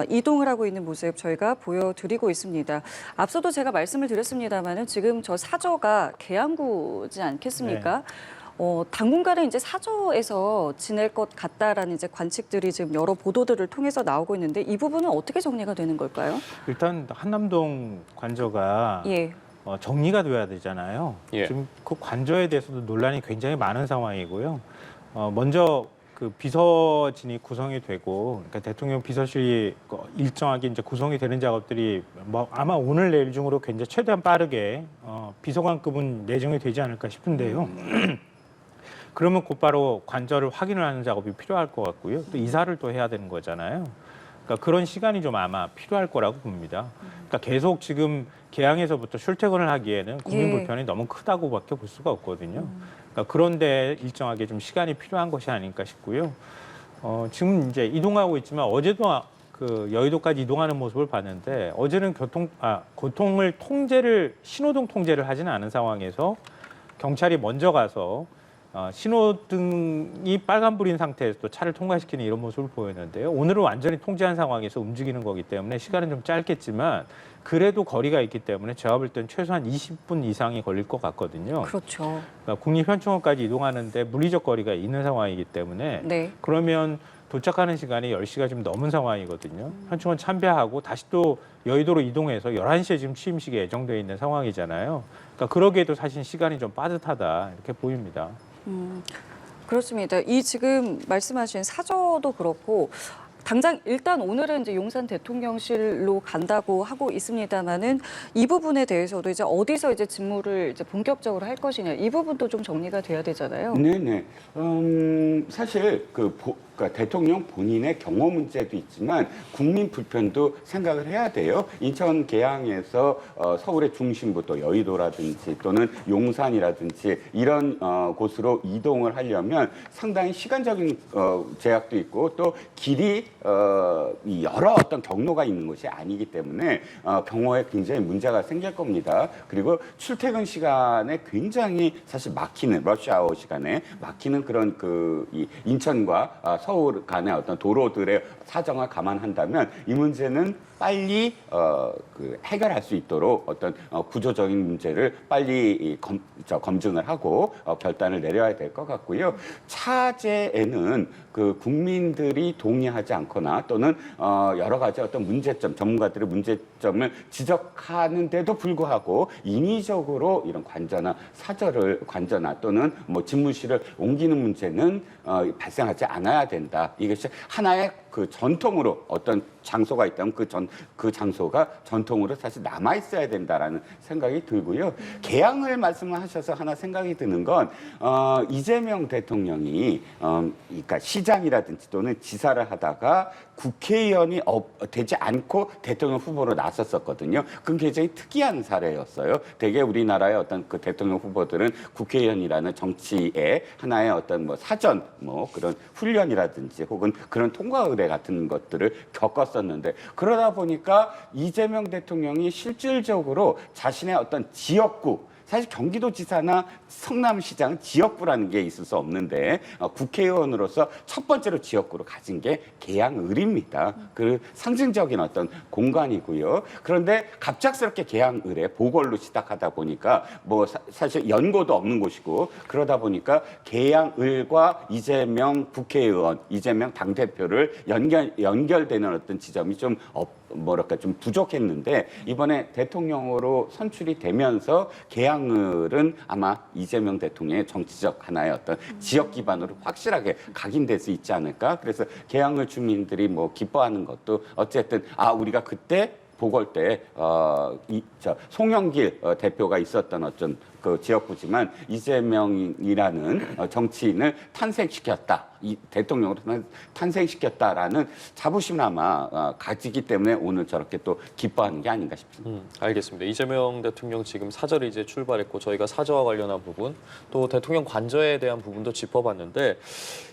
이동을 하고 있는 모습 저희가 보여드리고 있습니다. 앞서도 제가 말씀을 드렸습니다마는 지금 저 사저가 계양구지 않겠습니까? 네. 당분간은 이제 사저에서 지낼 것 같다라는 이제 관측들이 지금 여러 보도들을 통해서 나오고 있는데 이 부분은 어떻게 정리가 되는 걸까요? 일단 한남동 관저가 정리가 돼야 되잖아요. 예. 지금 그 관저에 대해서도 논란이 굉장히 많은 상황이고요. 먼저 그 비서진이 구성이 되고, 그러니까 대통령 비서실이 일정하게 이제 구성이 되는 작업들이 뭐 아마 오늘 내일 중으로 굉장히 최대한 빠르게 비서관급은 예정이 되지 않을까 싶은데요. 그러면 곧바로 관저를 확인을 하는 작업이 필요할 것 같고요. 또 이사를 또 해야 되는 거잖아요. 그러니까 그런 시간이 좀 아마 필요할 거라고 봅니다. 그러니까 계속 지금 개항에서부터 출퇴근을 하기에는 국민 불편이 너무 크다고밖에 볼 수가 없거든요. 그러니까 그런데 일정하게 좀 시간이 필요한 것이 아닐까 싶고요. 지금 이제 이동하고 있지만 어제도 그 여의도까지 이동하는 모습을 봤는데 어제는 교통을 신호등 통제를 하지는 않은 상황에서 경찰이 먼저 가서 신호등이 빨간불인 상태에서 또 차를 통과시키는 이런 모습을 보였는데요. 오늘은 완전히 통제한 상황에서 움직이는 거기 때문에 시간은 좀 짧겠지만 그래도 거리가 있기 때문에 제가 볼 때는 최소한 20분 이상이 걸릴 것 같거든요. 그렇죠. 그러니까 국립현충원까지 이동하는데 물리적 거리가 있는 상황이기 때문에 그러면 도착하는 시간이 10시가 좀 넘은 상황이거든요. 현충원 참배하고 다시 또 여의도로 이동해서 11시에 지금 취임식이 예정되어 있는 상황이잖아요. 그러니까 그러기에도 사실 시간이 좀 빠듯하다 이렇게 보입니다. 그렇습니다. 이 지금 말씀하신 사저도 그렇고 당장 일단 오늘은 이제 용산 대통령실로 간다고 하고 있습니다만은 이 부분에 대해서도 이제 어디서 이제 직무를 이제 본격적으로 할 것이냐 이 부분도 좀 정리가 돼야 되잖아요. 네네. 사실 그러니까 대통령 본인의 경호 문제도 있지만 국민 불편도 생각을 해야 돼요. 인천 계양에서 서울의 중심부터 여의도라든지 또는 용산이라든지 이런 곳으로 이동을 하려면 상당히 시간적인 제약도 있고 또 길이 여러 어떤 경로가 있는 것이 아니기 때문에 경호에 굉장히 문제가 생길 겁니다. 그리고 출퇴근 시간에 굉장히 사실 막히는 러시아워 시간에 막히는 그런 이 인천과 서울 간의 어떤 도로들의 사정을 감안한다면 이 문제는 빨리 해결할 수 있도록 어떤 구조적인 문제를 빨리 검증을 하고 결단을 내려야 될 것 같고요. 차제에는 그 국민들이 동의하지 않거나 또는 여러 가지 어떤 문제점, 전문가들의 문제점을 지적하는데도 불구하고 인위적으로 이런 관저나 또는 뭐 집무실을 옮기는 문제는 발생하지 않아야 된다. 이것이 하나의 그 전통으로 어떤 장소가 있다면 그 장소가 전통으로 사실 남아 있어야 된다라는 생각이 들고요. 개항을 말씀하셔서 하나 생각이 드는 건 이재명 대통령이 그러니까 시장이라든지 또는 지사를 하다가 국회의원이 되지 않고 대통령 후보로 나섰었거든요. 그건 굉장히 특이한 사례였어요. 대개 우리나라의 어떤 그 대통령 후보들은 국회의원이라는 정치의 하나의 어떤 뭐 사전 뭐 그런 훈련이라든지 혹은 그런 통과 의례 같은 것들을 겪었었는데 그러다 보니까 이재명 대통령이 실질적으로 자신의 어떤 지역구 사실 경기도지사나 성남시장은 지역구라는 게 있을 수 없는데 국회의원으로서 첫 번째로 지역구로 가진 게 계양을입니다. 그 상징적인 어떤 공간이고요. 그런데 갑작스럽게 계양을에 보궐로 시작하다 보니까 뭐 사실 연고도 없는 곳이고 그러다 보니까 계양을과 이재명 국회의원, 이재명 당대표를 연결되는 어떤 지점이 좀 좀 부족했는데 이번에 대통령으로 선출이 되면서 계양을은 아마 이재명 대통령의 정치적 하나의 어떤 지역 기반으로 확실하게 각인될 수 있지 않을까. 그래서 계양을 주민들이 뭐 기뻐하는 것도 어쨌든 우리가 그때 보궐 때 송영길 대표가 있었던 어떤 그 지역구지만 이재명이라는 정치인을 탄생시켰다. 이 대통령으로 탄생시켰다라는 자부심을 아마 가지기 때문에 오늘 저렇게 또 기뻐하는 게 아닌가 싶습니다. 알겠습니다. 이재명 대통령 지금 사절이 이제 출발했고 저희가 사저와 관련한 부분 또 대통령 관저에 대한 부분도 짚어봤는데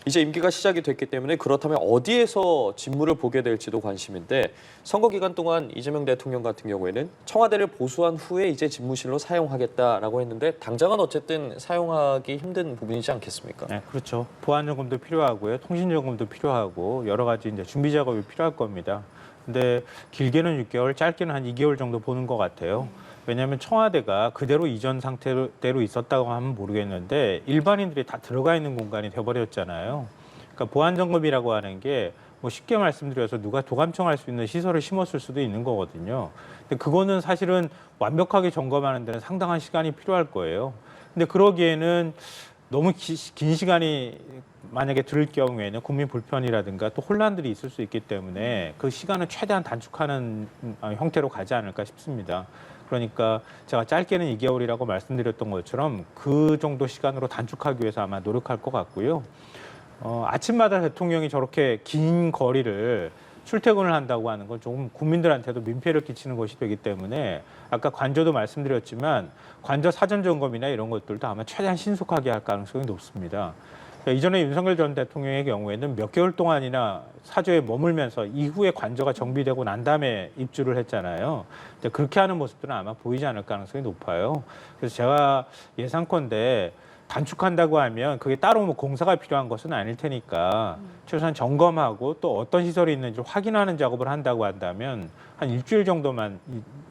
이제 임기가 시작이 됐기 때문에 그렇다면 어디에서 직무를 보게 될지도 관심인데 선거 기간 동안 이재명 대통령 같은 경우에는 청와대를 보수한 후에 이제 집무실로 사용하겠다라고 했는데 당장은 어쨌든 사용하기 힘든 부분이지 않겠습니까? 네, 그렇죠. 보안 점검도 필요하고요, 통신 점검도 필요하고 여러 가지 이제 준비 작업이 필요할 겁니다. 근데 길게는 6개월, 짧게는 한 2개월 정도 보는 것 같아요. 왜냐하면 청와대가 그대로 이전 상태대로 있었다고 하면 모르겠는데 일반인들이 다 들어가 있는 공간이 돼버렸잖아요. 그러니까 보안 점검이라고 하는 게 뭐 쉽게 말씀드려서 누가 도감청할 수 있는 시설을 심었을 수도 있는 거거든요. 근데 그거는 사실은 완벽하게 점검하는 데는 상당한 시간이 필요할 거예요. 근데 그러기에는 너무 긴 시간이 만약에 들을 경우에는 국민 불편이라든가 또 혼란들이 있을 수 있기 때문에 그 시간을 최대한 단축하는 형태로 가지 않을까 싶습니다. 그러니까 제가 짧게는 2개월이라고 말씀드렸던 것처럼 그 정도 시간으로 단축하기 위해서 아마 노력할 것 같고요. 아침마다 대통령이 저렇게 긴 거리를 출퇴근을 한다고 하는 건 조금 국민들한테도 민폐를 끼치는 것이 되기 때문에 아까 관저도 말씀드렸지만 관저 사전 점검이나 이런 것들도 아마 최대한 신속하게 할 가능성이 높습니다. 그러니까 이전에 윤석열 전 대통령의 경우에는 몇 개월 동안이나 사저에 머물면서 이후에 관저가 정비되고 난 다음에 입주를 했잖아요. 근데 그렇게 하는 모습들은 아마 보이지 않을 가능성이 높아요. 그래서 제가 예상컨대 단축한다고 하면 그게 따로 뭐 공사가 필요한 것은 아닐 테니까 최소한 점검하고 또 어떤 시설이 있는지 확인하는 작업을 한다고 한다면 한 일주일 정도만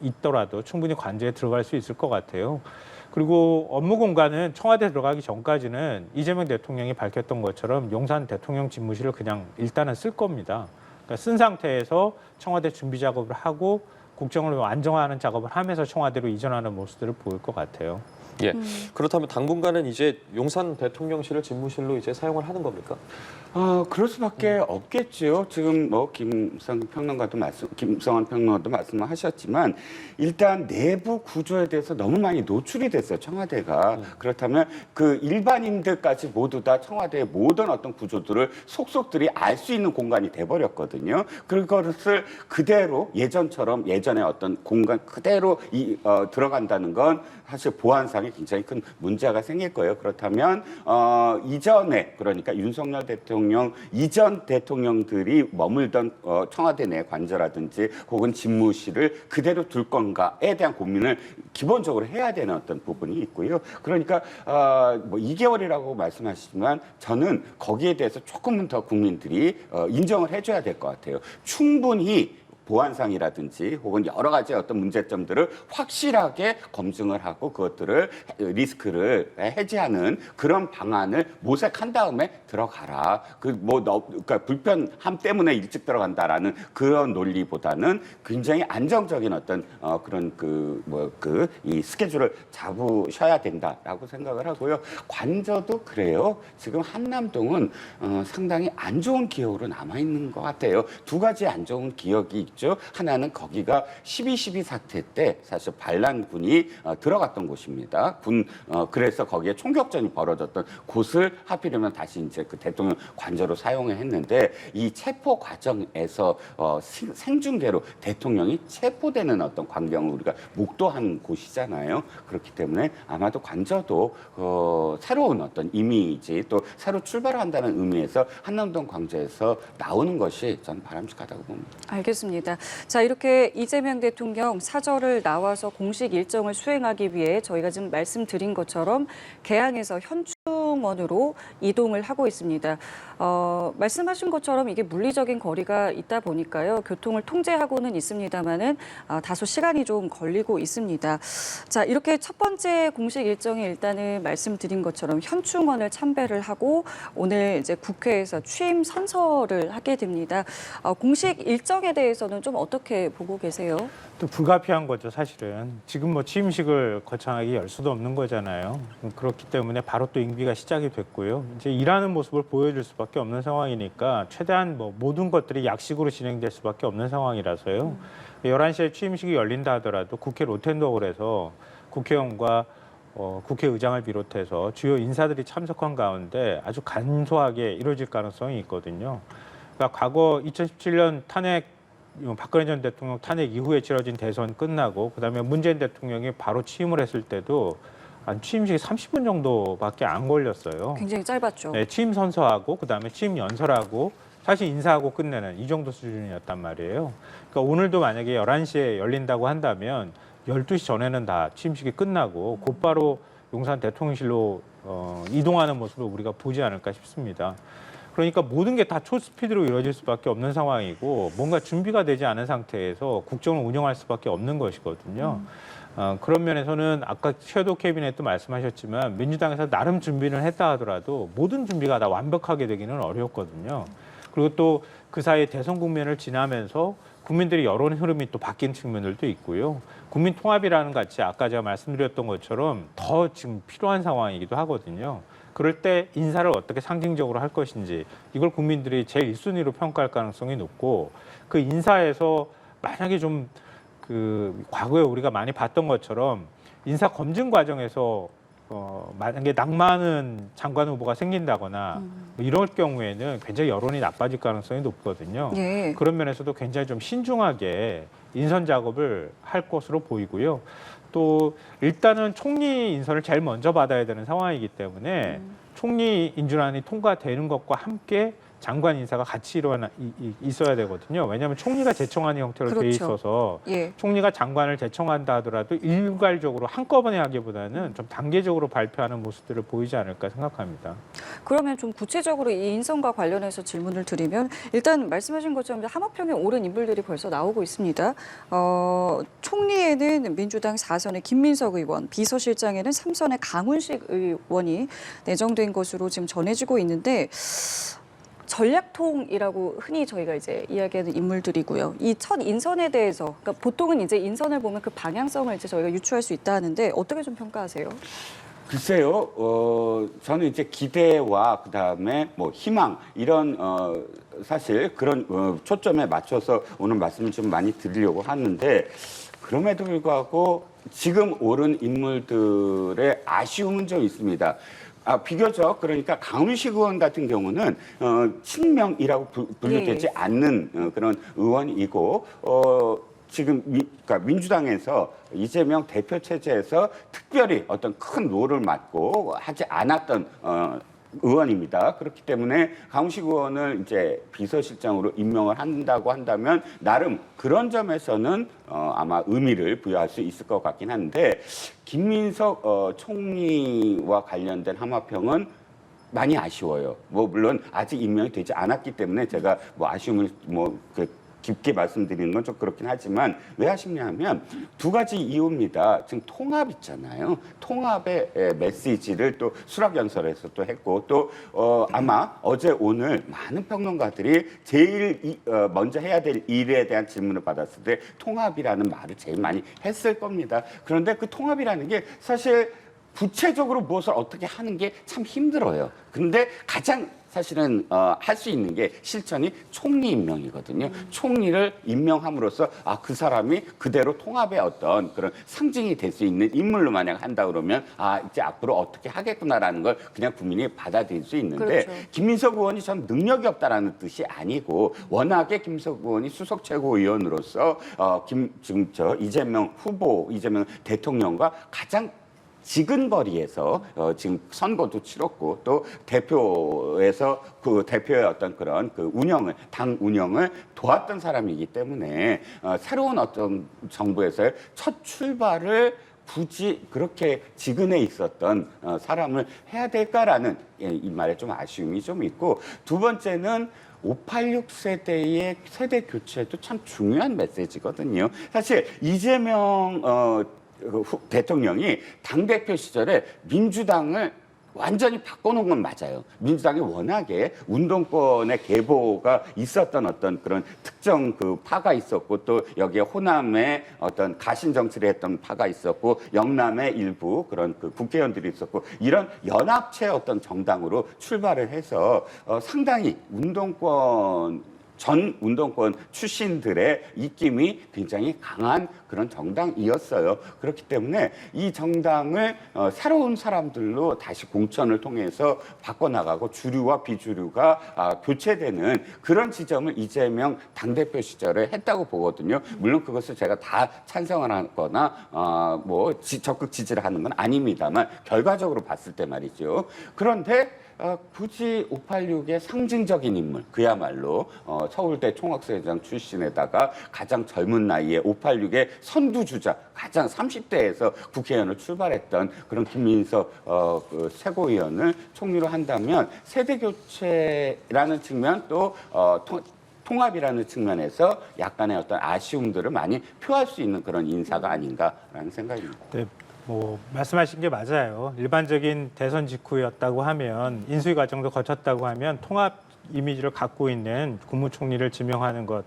있더라도 충분히 관저에 들어갈 수 있을 것 같아요. 그리고 업무 공간은 청와대 들어가기 전까지는 이재명 대통령이 밝혔던 것처럼 용산 대통령 집무실을 그냥 일단은 쓸 겁니다. 그러니까 쓴 상태에서 청와대 준비 작업을 하고 국정을 안정화하는 작업을 하면서 청와대로 이전하는 모습들을 보일 것 같아요. 예. 그렇다면 당분간은 이제 용산 대통령실을 집무실로 이제 사용을 하는 겁니까? 그럴 수밖에 없겠죠. 지금 뭐 김성환 평론가도 말씀하셨지만 일단 내부 구조에 대해서 너무 많이 노출이 됐어요. 청와대가. 그렇다면 그 일반인들까지 모두 다 청와대의 모든 어떤 구조들을 속속들이 알 수 있는 공간이 돼버렸거든요. 그것을 그대로 예전에 어떤 공간 그대로 들어간다는 건 사실 보안상 민주당에 굉장히 큰 문제가 생길 거예요. 그렇다면 이전에 그러니까 윤석열 대통령 이전 대통령들이 머물던 청와대 내 관저라든지 혹은 집무실을 그대로 둘 건가에 대한 고민을 기본적으로 해야 되는 어떤 부분이 있고요. 그러니까 뭐 2개월이라고 말씀하시지만 저는 거기에 대해서 조금은 더 국민들이 인정을 해줘야 될 것 같아요. 충분히 보안상이라든지 혹은 여러 가지 어떤 문제점들을 확실하게 검증을 하고 그것들을 리스크를 해지하는 그런 방안을 모색한 다음에 들어가라. 그러니까 불편함 때문에 일찍 들어간다라는 그런 논리보다는 굉장히 안정적인 어떤 그런 이 스케줄을 잡으셔야 된다라고 생각을 하고요. 관저도 그래요. 지금 한남동은 상당히 안 좋은 기억으로 남아 있는 것 같아요. 두 가지 안 좋은 기억이 있죠. 하나는 거기가 12.12 사태 때 사실 반란군이 들어갔던 곳입니다. 그래서 거기에 총격전이 벌어졌던 곳을 하필이면 다시 이제 그 대통령 관저로 사용을 했는데 이 체포 과정에서 생중대로 대통령이 체포되는 어떤 광경을 우리가 목도한 곳이잖아요. 그렇기 때문에 아마도 관저도 새로운 어떤 이미지 또 새로 출발한다는 의미에서 한남동 광저에서 나오는 것이 저는 바람직하다고 봅니다. 알겠습니다. 자, 이렇게 이재명 대통령 사저를 나와서 공식 일정을 수행하기 위해 저희가 지금 말씀드린 것처럼 개항에서 현충원으로 이동을 하고 있습니다. 말씀하신 것처럼 이게 물리적인 거리가 있다 보니까요. 교통을 통제하고는 있습니다만은 다소 시간이 좀 걸리고 있습니다. 자, 이렇게 첫 번째 공식 일정이 일단은 말씀드린 것처럼 현충원을 참배를 하고 오늘 이제 국회에서 취임 선서를 하게 됩니다. 공식 일정에 대해서는 좀 어떻게 보고 계세요? 또 불가피한 거죠, 사실은. 지금 뭐 취임식을 거창하게 열 수도 없는 거잖아요. 그렇기 때문에 바로 또 임기가 시작이 됐고요. 이제 일하는 모습을 보여줄 수밖에 없는 상황이니까 최대한 뭐 모든 것들이 약식으로 진행될 수밖에 없는 상황이라서요. 11시에 취임식이 열린다 하더라도 국회 로텐더홀에서 국회의원과 국회의장을 비롯해서 주요 인사들이 참석한 가운데 아주 간소하게 이루어질 가능성이 있거든요. 그러니까 과거 2017년 박근혜 전 대통령 탄핵 이후에 치러진 대선 끝나고 그다음에 문재인 대통령이 바로 취임을 했을 때도 취임식이 30분 정도밖에 안 걸렸어요. 굉장히 짧았죠. 네, 취임 선서하고 그다음에 취임 연설하고 사실 인사하고 끝내는 이 정도 수준이었단 말이에요. 그러니까 오늘도 만약에 11시에 열린다고 한다면 12시 전에는 다 취임식이 끝나고 곧바로 용산 대통령실로 이동하는 모습을 우리가 보지 않을까 싶습니다. 그러니까 모든 게 다 초스피드로 이루어질 수밖에 없는 상황이고 뭔가 준비가 되지 않은 상태에서 국정을 운영할 수밖에 없는 것이거든요. 그런 면에서는 아까 섀도우 캐비넷도 말씀하셨지만 민주당에서 나름 준비를 했다 하더라도 모든 준비가 다 완벽하게 되기는 어려웠거든요. 그리고 또 그 사이에 대선 국면을 지나면서 국민들의 여론 흐름이 또 바뀐 측면들도 있고요. 국민 통합이라는 같이 아까 제가 말씀드렸던 것처럼 더 지금 필요한 상황이기도 하거든요. 그럴 때 인사를 어떻게 상징적으로 할 것인지 이걸 국민들이 제일 1순위로 평가할 가능성이 높고 그 인사에서 만약에 좀 과거에 우리가 많이 봤던 것처럼 인사 검증 과정에서 만약에 낙마하는 장관 후보가 생긴다거나 뭐 이럴 경우에는 굉장히 여론이 나빠질 가능성이 높거든요. 예. 그런 면에서도 굉장히 좀 신중하게 인선 작업을 할 것으로 보이고요. 또 일단은 총리 인선을 제일 먼저 받아야 되는 상황이기 때문에 총리 인준안이 통과되는 것과 함께 장관 인사가 같이 있어야 되거든요. 왜냐하면 총리가 제청하는 형태로 돼 그렇죠. 있어서 예. 총리가 장관을 제청한다 하더라도 일괄적으로 한꺼번에 하기보다는 좀 단계적으로 발표하는 모습들을 보이지 않을까 생각합니다. 그러면 좀 구체적으로 이 인선과 관련해서 질문을 드리면 일단 말씀하신 것처럼 하마평에 오른 인물들이 벌써 나오고 있습니다. 총리에는 민주당 4선의 김민석 의원, 비서실장에는 3선의 강훈식 의원이 내정된 것으로 지금 전해지고 있는데 전략통이라고 흔히 저희가 이제 이야기하는 인물들이고요. 이 첫 인선에 대해서 그러니까 보통은 이제 인선을 보면 그 방향성을 이제 저희가 유추할 수 있다 하는데 어떻게 좀 평가하세요? 글쎄요, 저는 이제 기대와 그다음에 뭐 희망 이런 사실 그런 초점에 맞춰서 오늘 말씀을 좀 많이 드리려고 하는데 그럼에도 불구하고 지금 오른 인물들의 아쉬움은 좀 있습니다. 비교적 그러니까 강훈식 의원 같은 경우는 친명이라고 분류되지 않는 그런 의원이고 지금 그러니까 민주당에서 이재명 대표 체제에서 특별히 어떤 큰 롤을 맡고 하지 않았던 의원입니다. 그렇기 때문에 강훈식 의원을 이제 비서실장으로 임명을 한다고 한다면 나름 그런 점에서는 아마 의미를 부여할 수 있을 것 같긴 한데 김민석 총리와 관련된 하마평은 많이 아쉬워요. 뭐 물론 아직 임명이 되지 않았기 때문에 제가 뭐 아쉬움을 깊게 말씀드리는 건 좀 그렇긴 하지만 왜 아쉽냐면 두 가지 이유입니다. 지금 통합 있잖아요. 통합의 메시지를 또 수락연설에서 또 했고 또 아마 어제 오늘 많은 평론가들이 제일 먼저 해야 될 일에 대한 질문을 받았을 때 통합이라는 말을 제일 많이 했을 겁니다. 그런데 그 통합이라는 게 사실 구체적으로 무엇을 어떻게 하는 게 참 힘들어요. 근데 가장 사실은 할 수 있는 게 실천이 총리 임명이거든요. 총리를 임명함으로써 그 사람이 그대로 통합의 어떤 그런 상징이 될 수 있는 인물로 만약 한다 그러면 이제 앞으로 어떻게 하겠구나라는 걸 그냥 국민이 받아들일 수 있는데 그렇죠. 김민석 의원이 전 능력이 없다라는 뜻이 아니고 워낙에 김민석 의원이 수석 최고위원으로서 지금 이재명 후보, 이재명 대통령과 가장 지근거리에서 지금 선거도 치렀고 또 대표에서 그 대표의 어떤 그런 그 운영을 당 운영을 도왔던 사람이기 때문에 새로운 어떤 정부에서의 첫 출발을 굳이 그렇게 지근해 있었던 사람을 해야 될까라는 이 말에 좀 아쉬움이 좀 있고 두 번째는 586 세대의 세대 교체도 참 중요한 메시지거든요. 사실 이재명 대통령이 당대표 시절에 민주당을 완전히 바꿔놓은 건 맞아요. 민주당이 워낙에 운동권의 계보가 있었던 어떤 그런 특정 그 파가 있었고 또 여기에 호남의 어떤 가신 정치를 했던 파가 있었고 영남의 일부 그런 그 국회의원들이 있었고 이런 연합체 어떤 정당으로 출발을 해서 상당히 전 운동권 출신들의 입김이 굉장히 강한 그런 정당이었어요. 그렇기 때문에 이 정당을 새로운 사람들로 다시 공천을 통해서 바꿔나가고 주류와 비주류가 교체되는 그런 지점을 이재명 당대표 시절에 했다고 보거든요. 물론 그것을 제가 다 찬성을 하거나 적극 지지를 하는 건 아닙니다만 결과적으로 봤을 때 말이죠. 그런데 굳이 586의 상징적인 인물, 그야말로 서울대 총학생회장 출신에다가 가장 젊은 나이에 586의 선두주자, 가장 30대에서 국회의원을 출발했던 그런 김민석 최고위원을 총리로 한다면 세대교체라는 측면 또 통합이라는 측면에서 약간의 어떤 아쉬움들을 많이 표할 수 있는 그런 인사가 아닌가라는 생각입니다. 네. 말씀하신 게 맞아요. 일반적인 대선 직후였다고 하면 인수위 과정도 거쳤다고 하면 통합 이미지를 갖고 있는 국무총리를 지명하는 것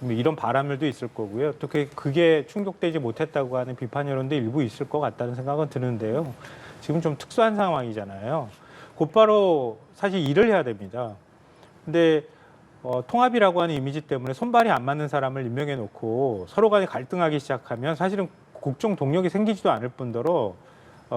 이런 바람들도 있을 거고요. 또 그게 충족되지 못했다고 하는 비판 여론도 일부 있을 것 같다는 생각은 드는데요. 지금 좀 특수한 상황이잖아요. 곧바로 사실 일을 해야 됩니다. 근데 통합이라고 하는 이미지 때문에 손발이 안 맞는 사람을 임명해 놓고 서로 간에 갈등하기 시작하면 사실은 국정 동력이 생기지도 않을 뿐더러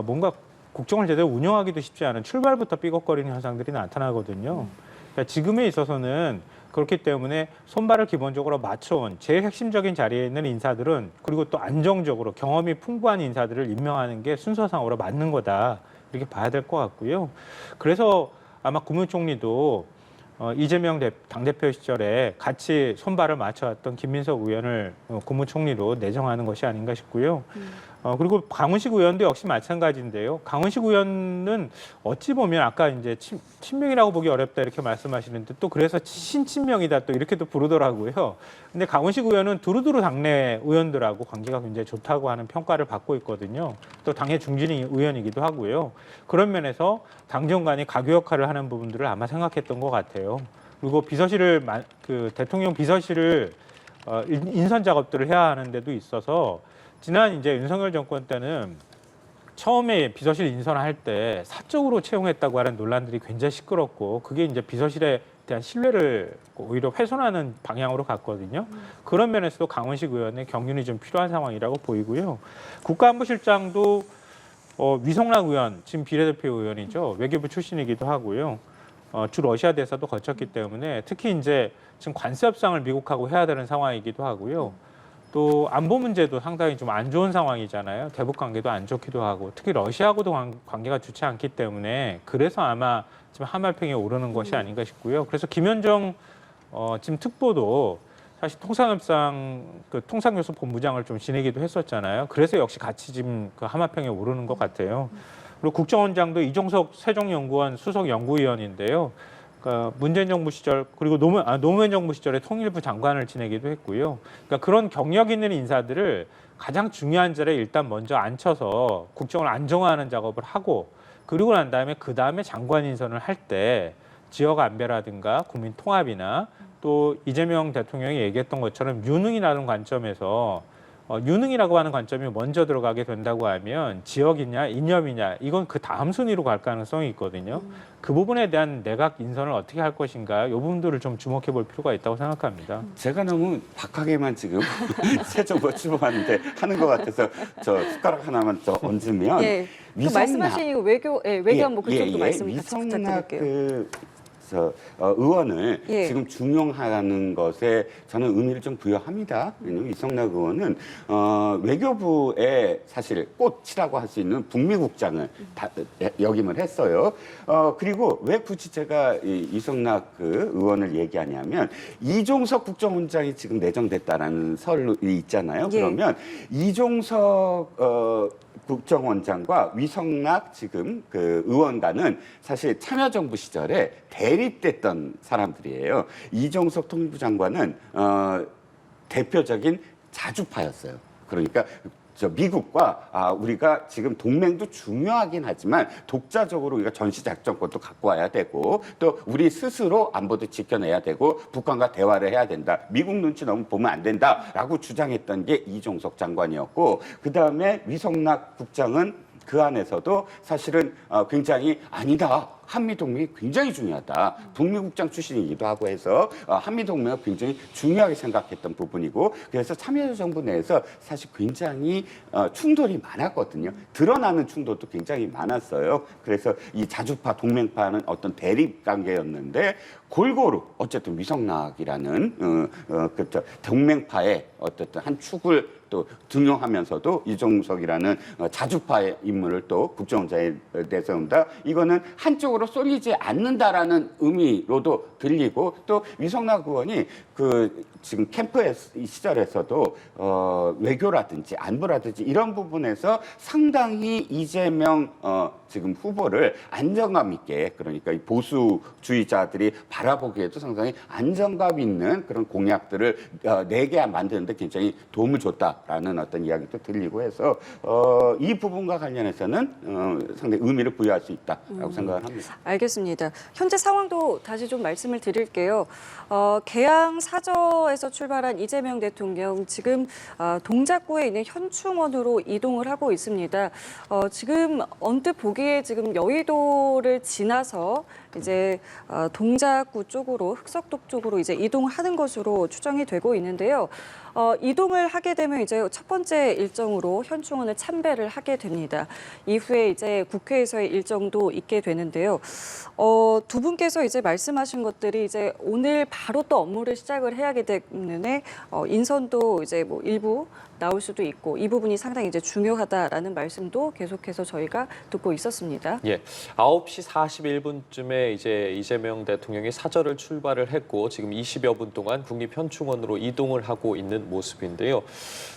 뭔가 국정을 제대로 운영하기도 쉽지 않은 출발부터 삐걱거리는 현상들이 나타나거든요. 그러니까 지금에 있어서는 그렇기 때문에 손발을 기본적으로 맞춰온 제일 핵심적인 자리에 있는 인사들은 그리고 또 안정적으로 경험이 풍부한 인사들을 임명하는 게 순서상으로 맞는 거다 이렇게 봐야 될 것 같고요. 그래서 아마 국무총리도 이재명 당대표 시절에 같이 손발을 맞춰왔던 김민석 의원을 국무총리로 내정하는 것이 아닌가 싶고요. 그리고 강훈식 의원도 역시 마찬가지인데요. 강훈식 의원은 어찌 보면 아까 이제 친명이라고 보기 어렵다 이렇게 말씀하시는데 또 그래서 신친명이다 또 이렇게도 부르더라고요. 근데 강훈식 의원은 두루두루 당내 의원들하고 관계가 굉장히 좋다고 하는 평가를 받고 있거든요. 또 당의 중진 의원이기도 하고요. 그런 면에서 당정 간이 가교 역할을 하는 부분들을 아마 생각했던 것 같아요. 그리고 대통령 비서실을 인선 작업들을 해야 하는 데도 있어서 지난 이제 윤석열 정권 때는 처음에 비서실 인선할 때 사적으로 채용했다고 하는 논란들이 굉장히 시끄럽고 그게 이제 비서실에 대한 신뢰를 오히려 훼손하는 방향으로 갔거든요. 그런 면에서도 강훈식 의원의 경륜이 좀 필요한 상황이라고 보이고요. 국가안보실장도 위성락 의원, 지금 비례대표 의원이죠. 외교부 출신이기도 하고요. 주 러시아 대사도 거쳤기 때문에 특히 이제 지금 관세 협상을 미국하고 해야 되는 상황이기도 하고요. 또 안보 문제도 상당히 좀 안 좋은 상황이잖아요. 대북 관계도 안 좋기도 하고 특히 러시아하고도 관계가 좋지 않기 때문에 그래서 아마 지금 하말평에 오르는 것이 아닌가 싶고요. 그래서 김현정 지금 특보도 사실 통상협상 그 통상교섭 본부장을 좀 지내기도 했었잖아요. 그래서 역시 같이 지금 그 하말평에 오르는 것 같아요. 그리고 국정원장도 이종석 세종연구원 수석 연구위원인데요. 그러니까 문재인 정부 시절 그리고 노무현 정부 시절에 통일부 장관을 지내기도 했고요. 그러니까 그런 경력 있는 인사들을 가장 중요한 자리에 일단 먼저 앉혀서 국정을 안정화하는 작업을 하고 그리고 난 다음에 그 다음에 장관 인선을 할 때 지역 안배라든가 국민 통합이나 또 이재명 대통령이 얘기했던 것처럼 유능이라는 관점에서 유능이라고 하는 관점이 먼저 들어가게 된다고 하면 지역이냐 이념이냐 이건 그 다음 순위로 갈 가능성이 있거든요. 그 부분에 대한 내각 인선을 어떻게 할 것인가 이 부분들을 좀 주목해 볼 필요가 있다고 생각합니다. 제가 너무 박하게만 지금 새 정부 출범하는데 하는 것 같아서 저 숟가락 하나만 더 얹으면 예. 그 위성락. 말씀하신 이거 외교안보 그쪽도 말씀 같이 위성락 부탁드릴게요. 의원을 예. 지금 중용하는 것에 저는 의미를 좀 부여합니다. 왜냐하면 이성락 의원은 외교부의 사실 꽃이라고 할 수 있는 북미국장을 역임을 했어요. 그리고 왜 굳이 제가 이성락 그 의원을 얘기하냐면 이종석 국정원장이 지금 내정됐다라는 설이 있잖아요. 예. 그러면 이종석 국정원장과 위성락 지금 그 의원과는 사실 참여정부 시절에 대립됐던 사람들이에요. 이종석 통일부 장관은 대표적인 자주파였어요. 그러니까 미국과 우리가 지금 동맹도 중요하긴 하지만 독자적으로 우리가 전시작전권도 갖고 와야 되고 또 우리 스스로 안보도 지켜내야 되고 북한과 대화를 해야 된다. 미국 눈치 너무 보면 안 된다라고 주장했던 게 이종석 장관이었고 그다음에 위성락 국장은 그 안에서도 사실은 굉장히 아니다. 한미동맹이 굉장히 중요하다. 북미국장 출신이기도 하고 해서 한미동맹을 굉장히 중요하게 생각했던 부분이고 그래서 참여정부 내에서 사실 굉장히 충돌이 많았거든요. 드러나는 충돌도 굉장히 많았어요. 그래서 이 자주파, 동맹파는 어떤 대립 관계였는데 골고루 어쨌든 위성락이라는 동맹파의 어쨌든 한 축을 또 등용하면서도 이종석이라는 자주파의 인물을 또 국정원장에 내세운다. 이거는 한쪽으로 쏠리지 않는다라는 의미로도 들리고 또 위성락 의원이 그 지금 캠프 시절에서도 외교라든지 안보라든지 이런 부분에서 상당히 이재명 지금 후보를 안정감 있게 그러니까 이 보수주의자들이 바라보기에도 상당히 안정감 있는 그런 공약들을 내게 만드는데 굉장히 도움을 줬다라는 어떤 이야기도 들리고 해서 이 부분과 관련해서는 상당히 의미를 부여할 수 있다라고 생각을 합니다. 알겠습니다. 현재 상황도 다시 좀 말씀을 드릴게요. 개항 사저에서 출발한 이재명 대통령 지금 동작구에 있는 현충원으로 이동을 하고 있습니다. 지금 언뜻 보기에 지금 여의도를 지나서 이제 동작구 쪽으로 흑석동 쪽으로 이제 이동을 하는 것으로 추정이 되고 있는데요. 이동을 하게 되면 이제 첫 번째 일정으로 현충원을 참배를 하게 됩니다. 이후에 이제 국회에서의 일정도 있게 되는데요. 두 분께서 이제 말씀하신 것들이 이제 오늘 바로 또 업무를 시작을 해야 하기 때문에 인선도 이제 뭐 일부 나올 수도 있고 이 부분이 상당히 이제 중요하다라는 말씀도 계속해서 저희가 듣고 있었습니다. 예, 9시 41분쯤에 이제 이재명 대통령이 사저를 출발을 했고 지금 20여 분 동안 국립현충원으로 이동을 하고 있는 모습인데요.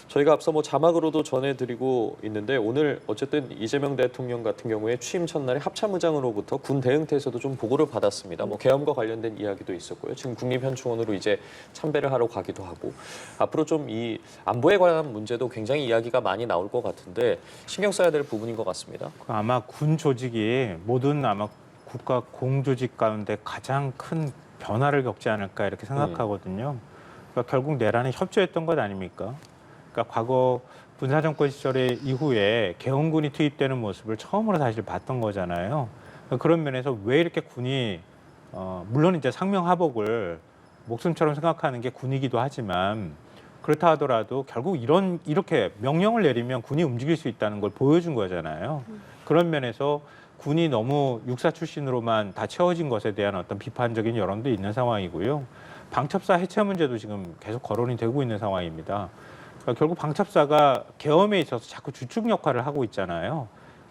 저희가 앞서 뭐 자막으로도 전해드리고 있는데 오늘 어쨌든 이재명 대통령 같은 경우에 취임 첫날에 합참의장으로부터 군 대응태에서도 좀 보고를 받았습니다. 뭐 계엄과 관련된 이야기도 있었고요. 지금 국립현충원으로 이제 참배를 하러 가기도 하고 앞으로 좀 이 안보에 관한 문제도 굉장히 이야기가 많이 나올 것 같은데 신경 써야 될 부분인 것 같습니다. 아마 군 조직이 모든 아마 국가 공조직 가운데 가장 큰 변화를 겪지 않을까 이렇게 생각하거든요. 그러니까 결국 내란에 협조했던 것 아닙니까? 그러니까 과거 군사정권 시절에 이후에 계엄군이 투입되는 모습을 처음으로 사실 봤던 거잖아요. 그러니까 그런 면에서 왜 이렇게 군이 물론 이제 상명하복을 목숨처럼 생각하는 게 군이기도 하지만 그렇다 하더라도 결국 이렇게 명령을 내리면 군이 움직일 수 있다는 걸 보여준 거잖아요. 그런 면에서 군이 너무 육사 출신으로만 다 채워진 것에 대한 어떤 비판적인 여론도 있는 상황이고요. 방첩사 해체 문제도 지금 계속 거론이 되고 있는 상황입니다. 그러니까 결국 방첩사가 계엄에 있어서 자꾸 주축 역할을 하고 있잖아요.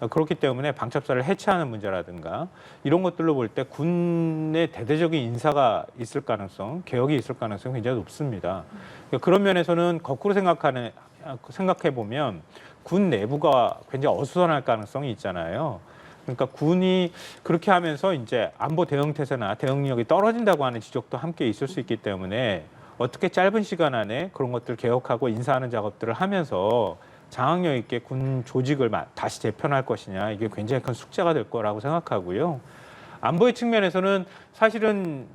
그렇기 때문에 방첩사를 해체하는 문제라든가 이런 것들로 볼 때 군의 대대적인 인사가 있을 가능성, 개혁이 있을 가능성이 굉장히 높습니다. 그러니까 그런 면에서는 거꾸로 생각해 보면 군 내부가 굉장히 어수선할 가능성이 있잖아요. 그러니까 군이 그렇게 하면서 이제 안보 대응 태세나 대응력이 떨어진다고 하는 지적도 함께 있을 수 있기 때문에 어떻게 짧은 시간 안에 그런 것들 개혁하고 인사하는 작업들을 하면서 장악력 있게 군 조직을 다시 재편할 것이냐, 이게 굉장히 큰 숙제가 될 거라고 생각하고요. 안보의 측면에서는 사실은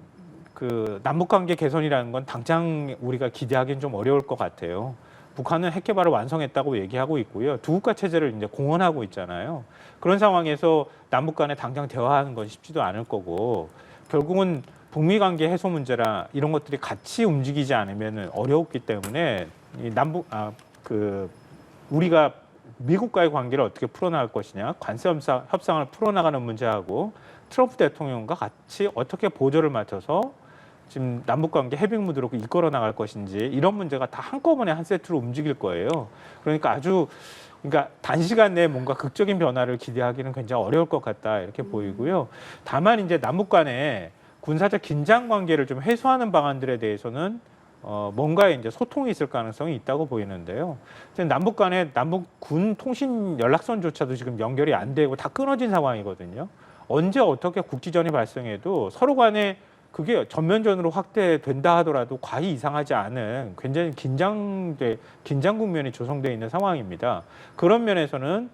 그 남북관계 개선이라는 건 당장 우리가 기대하기는 좀 어려울 것 같아요. 북한은 핵 개발을 완성했다고 얘기하고 있고요. 두 국가 체제를 이제 공언하고 있잖아요. 그런 상황에서 남북 간에 당장 대화하는 건 쉽지도 않을 거고, 결국은 북미 관계 해소 문제라 이런 것들이 같이 움직이지 않으면 어려웠기 때문에 이 우리가 미국과의 관계를 어떻게 풀어나갈 것이냐, 관세 협상을 풀어나가는 문제하고 트럼프 대통령과 같이 어떻게 보조를 맞춰서 지금 남북관계 해빙 무드로 이끌어 나갈 것인지, 이런 문제가 다 한꺼번에 한 세트로 움직일 거예요. 그러니까 단시간 내에 뭔가 극적인 변화를 기대하기는 굉장히 어려울 것 같다, 이렇게 보이고요. 다만 이제 남북 간에 군사적 긴장 관계를 좀 해소하는 방안들에 대해서는 뭔가의 이제 소통이 있을 가능성이 있다고 보이는데요. 남북 간에 남북 군 통신 연락선조차도 지금 연결이 안 되고 다 끊어진 상황이거든요. 언제 어떻게 국지전이 발생해도 서로 간에 그게 전면전으로 확대된다 하더라도 과히 이상하지 않은 굉장히 긴장 국면이 조성되어 있는 상황입니다. 그런 면에서는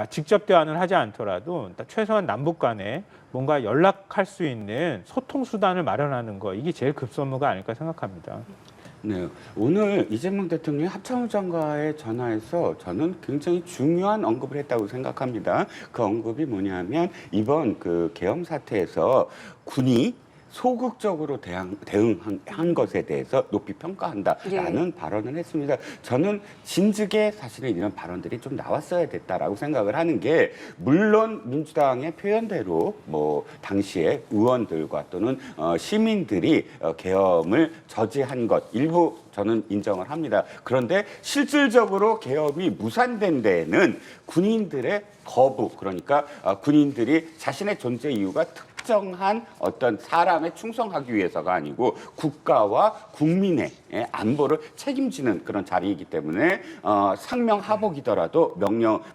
직접 대화는 하지 않더라도 최소한 남북 간에 뭔가 연락할 수 있는 소통 수단을 마련하는 거, 이게 제일 급선무가 아닐까 생각합니다. 네, 오늘 이재명 대통령이 합참의 장관에 전화해서 저는 굉장히 중요한 언급을 했다고 생각합니다. 그 언급이 뭐냐면 이번 그 계엄 사태에서 군이 소극적으로 대응한 것에 대해서 높이 평가한다라는 발언을 했습니다. 저는 진즉에 사실은 이런 발언들이 좀 나왔어야 됐다라고 생각을 하는 게, 물론 민주당의 표현대로 뭐 당시에 의원들과 또는 시민들이 계엄을 저지한 것 일부 저는 인정을 합니다. 그런데 실질적으로 계엄이 무산된 데에는 군인들의 거부, 그러니까 군인들이 자신의 존재 이유가 특정한 어떤 사람에 충성하기 위해서가 아니고 국가와 국민의 안보를 책임지는 그런 자리이기 때문에 상명하복이더라도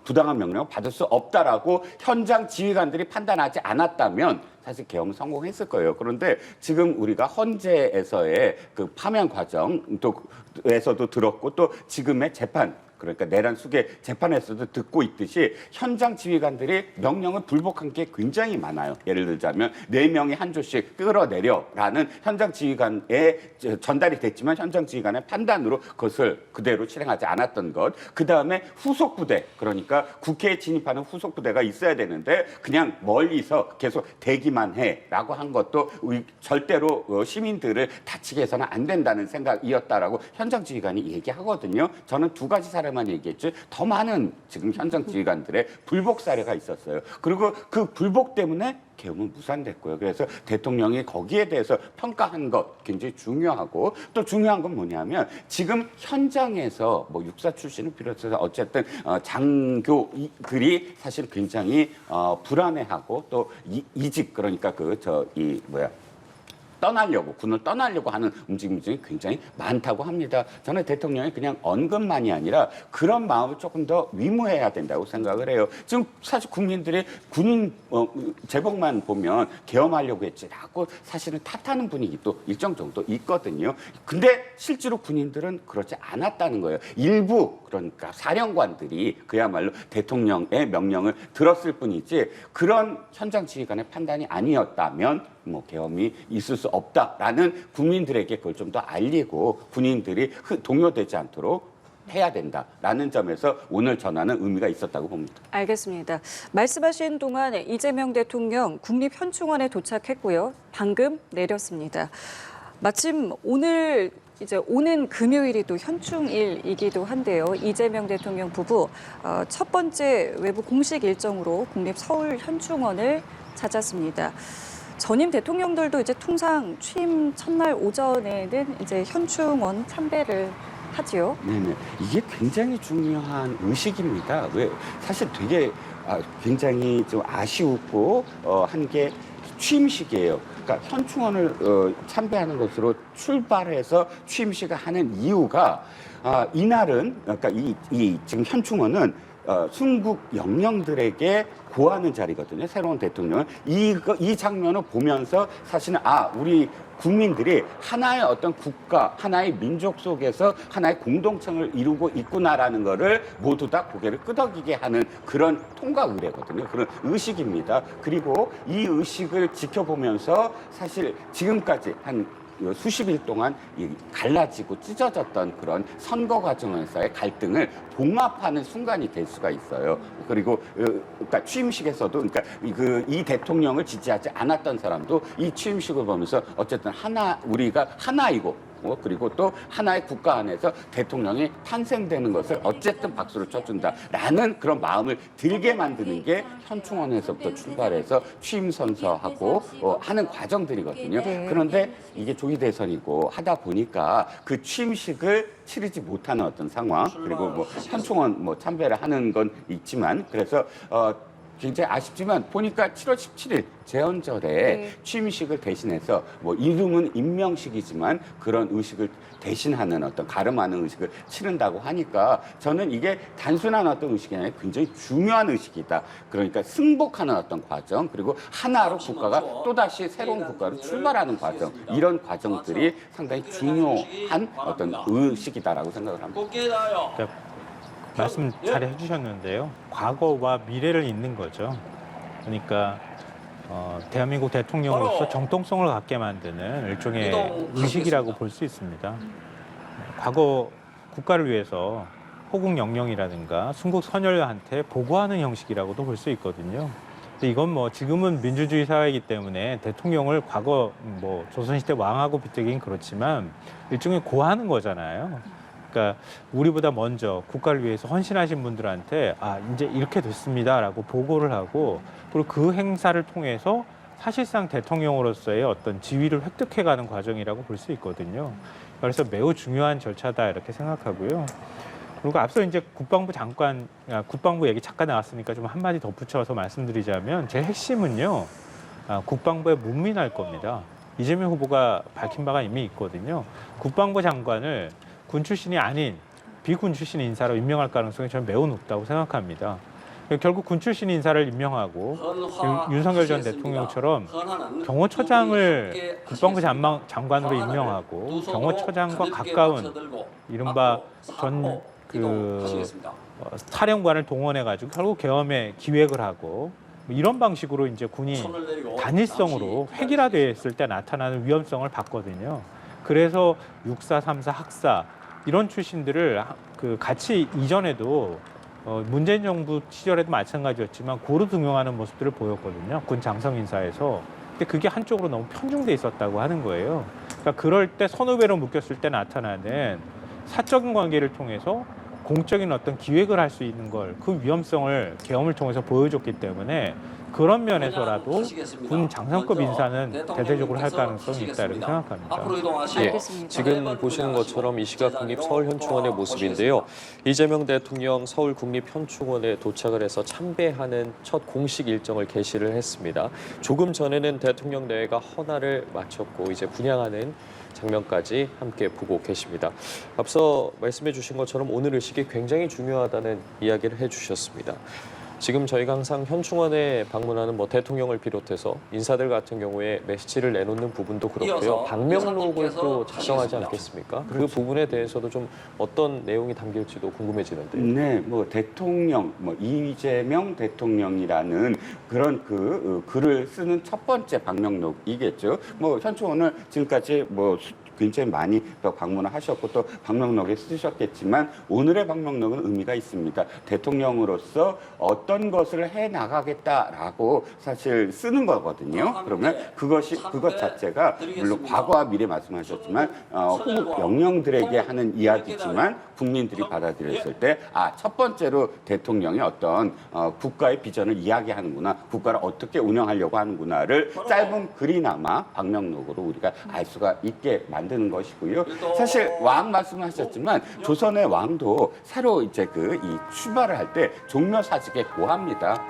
부당한 명령을 받을 수 없다라고 현장 지휘관들이 판단하지 않았다면 사실 계엄은 성공했을 거예요. 그런데 지금 우리가 헌재에서의 그 파면 과정에서도 들었고, 또 지금의 재판, 그러니까 내란 수계 재판에서도 듣고 있듯이 현장 지휘관들이 명령을 불복한 게 굉장히 많아요. 예를 들자면 4명이 한 조씩 끌어내려라는 현장 지휘관에 전달이 됐지만 현장 지휘관의 판단으로 그것을 그대로 실행하지 않았던 것. 그다음에 후속 부대, 그러니까 국회에 진입하는 후속 부대가 있어야 되는데 그냥 멀리서 계속 대기만 해라고 한 것도 절대로 시민들을 다치게 해서는 안 된다는 생각이었다라고 현장 지휘관이 얘기하거든요. 저는 두 가지 사례만 얘기했죠. 더 많은 지금 현장 지휘관들의 불복 사례가 있었어요. 그리고 그 불복 때문에 계엄은 무산됐고요. 그래서 대통령이 거기에 대해서 평가한 것 굉장히 중요하고, 또 중요한 건 뭐냐면 지금 현장에서 뭐 육사 출신을 비롯해서 어쨌든 장교들이 사실 굉장히 불안해하고 또 이직, 그러니까 군을 떠나려고 하는 움직임이 굉장히 많다고 합니다. 저는 대통령이 그냥 언급만이 아니라 그런 마음을 조금 더 위무해야 된다고 생각을 해요. 지금 사실 국민들이 군인 제복만 보면 계엄하려고 했지라고 사실은 탓하는 분위기도 일정 정도 있거든요. 근데 실제로 군인들은 그렇지 않았다는 거예요. 일부, 그러니까 사령관들이 그야말로 대통령의 명령을 들었을 뿐이지 그런 현장 지휘관의 판단이 아니었다면 뭐 계엄이 있을 수 없다라는 국민들에게 그걸 좀 더 알리고 군인들이 동요되지 않도록 해야 된다라는 점에서 오늘 전화는 의미가 있었다고 봅니다. 알겠습니다. 말씀하신 동안 이재명 대통령 국립현충원에 도착했고요. 방금 내렸습니다. 마침 오늘 이제 오는 금요일이 또 현충일이기도 한데요. 이재명 대통령 부부 첫 번째 외부 공식 일정으로 국립 서울 현충원을 찾았습니다. 전임 대통령들도 이제 통상 취임 첫날 오전에는 이제 현충원 참배를 하지요. 네네. 이게 굉장히 중요한 의식입니다. 왜 사실 되게 굉장히 좀 아쉬웠고 한 게 취임식이에요. 그러니까 현충원을 참배하는 것으로 출발해서 취임식을 하는 이유가 이날은 그러니까 이 지금 현충원은 순국 영령들에게 고하는 자리거든요. 새로운 대통령은 이 장면을 보면서 사실은 우리 국민들이 하나의 어떤 국가, 하나의 민족 속에서 하나의 공동체를 이루고 있구나라는 거를 모두 다 고개를 끄덕이게 하는 그런 통과 의례거든요. 그런 의식입니다. 그리고 이 의식을 지켜보면서 사실 지금까지 한 수십 일 동안 갈라지고 찢어졌던 그런 선거 과정에서의 갈등을 봉합하는 순간이 될 수가 있어요. 그리고 그러니까 취임식에서도 그러니까 이 대통령을 지지하지 않았던 사람도 이 취임식을 보면서 어쨌든 우리가 하나이고 그리고 또 하나의 국가 안에서 대통령이 탄생되는 것을 어쨌든 박수를 쳐준다라는 그런 마음을 들게 만드는 게 현충원에서부터 출발해서 취임 선서하고 하는 과정들이거든요. 네. 그런데 이게 조기 대선이고 하다 보니까 그 취임식을 치르지 못하는 어떤 상황 그리고 뭐 현충원 참배를 하는 건 있지만 그래서 굉장히 아쉽지만 보니까 7월 17일 제헌절에 네. 취임식을 대신해서 이름은 임명식이지만 그런 의식을 대신하는 어떤 가름하는 의식을 치른다고 하니까 저는 이게 단순한 어떤 의식이 아니라 굉장히 중요한 의식이다. 그러니까 승복하는 어떤 과정 그리고 하나로 국가가 또다시 새로운 국가로 출발하는 과정 이런 과정들이 상당히 중요한 어떤 의식이다라고 생각을 합니다. 그러니까 말씀 잘 해주셨는데요. 과거와 미래를 잇는 거죠. 그러니까 대한민국 대통령으로서 정통성을 갖게 만드는 일종의 의식이라고 볼 수 있습니다. 과거 국가를 위해서 호국 영령이라든가 순국 선열한테 보고하는 형식이라고도 볼 수 있거든요. 근데 이건 지금은 민주주의 사회이기 때문에 대통령을 과거 조선시대 왕하고 비트기는 그렇지만 일종의 고하는 거잖아요. 그러니까 우리보다 먼저 국가를 위해서 헌신하신 분들한테 이제 이렇게 됐습니다라고 보고를 하고 그리고 그 행사를 통해서 사실상 대통령으로서의 어떤 지위를 획득해가는 과정이라고 볼 수 있거든요. 그래서 매우 중요한 절차다 이렇게 생각하고요. 그리고 앞서 이제 국방부 얘기 잠깐 나왔으니까 좀 한마디 덧붙여서 말씀드리자면 제 핵심은요. 국방부에 문민할 겁니다. 이재명 후보가 밝힌 바가 이미 있거든요. 국방부 장관을 군 출신이 아닌 비군 출신 인사로 임명할 가능성이 저는 매우 높다고 생각합니다. 결국 군 출신 인사를 임명하고 윤석열 전 대통령처럼 경호처장을 국방부 장관으로 임명하고 경호처장과 가까운 이른바 전 사령관을 동원해가지고 결국 계엄에 기획을 하고 이런 방식으로 이제 군이 단일성으로 획일화됐을 때 나타나는 위험성을 봤거든요. 그래서 육사, 삼사, 학사 이런 출신들을 같이 이전에도 문재인 정부 시절에도 마찬가지였지만 고루 등용하는 모습들을 보였거든요. 군 장성 인사에서. 근데 그게 한쪽으로 너무 편중돼 있었다고 하는 거예요. 그러니까 그럴 때 선후배로 묶였을 때 나타나는 사적인 관계를 통해서 공적인 어떤 기획을 할 수 있는 그 위험성을 계엄을 통해서 보여줬기 때문에 그런 면에서라도 군 장성급 인사는 대대적으로 할 가능성이 있다 이렇게 생각합니다. 예, 지금 보시는 것처럼 이 시각 국립서울현충원의 모습인데요. 이재명 대통령 서울국립현충원에 도착을 해서 참배하는 첫 공식 일정을 개시를 했습니다. 조금 전에는 대통령 내외가 헌화를 마쳤고 이제 분향하는 장면까지 함께 보고 계십니다. 앞서 말씀해 주신 것처럼 오늘 의식이 굉장히 중요하다는 이야기를 해주셨습니다. 지금 저희가 항상 현충원에 방문하는 대통령을 비롯해서 인사들 같은 경우에 메시지를 내놓는 부분도 그렇고요. 방명록을 또 작성하지 않겠습니까? 그 부분에 대해서도 좀 어떤 내용이 담길지도 궁금해지는데요. 네, 대통령, 이재명 대통령이라는 그런 글을 쓰는 첫 번째 방명록이겠죠. 현충원을 지금까지 굉장히 많이 방문을 하셨고 또 방명록에 쓰셨겠지만 오늘의 방명록은 의미가 있습니다. 대통령으로서 어떤 것을 해 나가겠다라고 사실 쓰는 거거든요. 그러면 그것 자체가 물론 과거와 미래 말씀하셨지만 후보 영령들에게 하는 이야기지만 국민들이 받아들였을 때 첫 번째로 대통령이 어떤 국가의 비전을 이야기하는구나, 국가를 어떻게 운영하려고 하는구나를 짧은 글이나마 방명록으로 우리가 알 수가 있게 만드는 것이고요. 사실 왕 말씀하셨지만 조선의 왕도 새로 이제 이 출발을 할 때 종묘사직에 고합니다.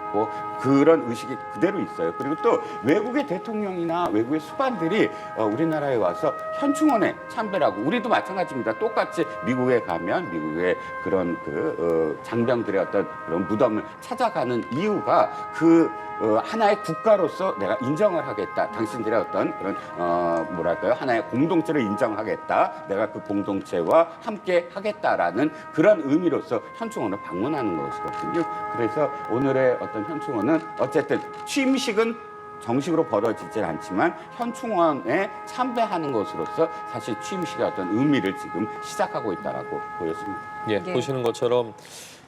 그런 의식이 그대로 있어요. 그리고 또 외국의 대통령이나 외국의 수반들이 우리나라에 와서 현충원에 참배하고, 우리도 마찬가지입니다. 똑같이 미국에 가면 미국의 그런 장병들의 어떤 그런 무덤을 찾아가는 이유가 하나의 국가로서 내가 인정을 하겠다. 당신들의 어떤 그런 뭐랄까요, 하나의 공동체를 인정하겠다. 내가 그 공동체와 함께 하겠다라는 그런 의미로서 현충원을 방문하는 것이거든요. 그래서 오늘의 어떤 현충원은 어쨌든 취임식은 정식으로 벌어지질 않지만 현충원에 참배하는 것으로서 사실 취임식의 어떤 의미를 지금 시작하고 있다라고 보여집니다. 예, 네. 보시는 것처럼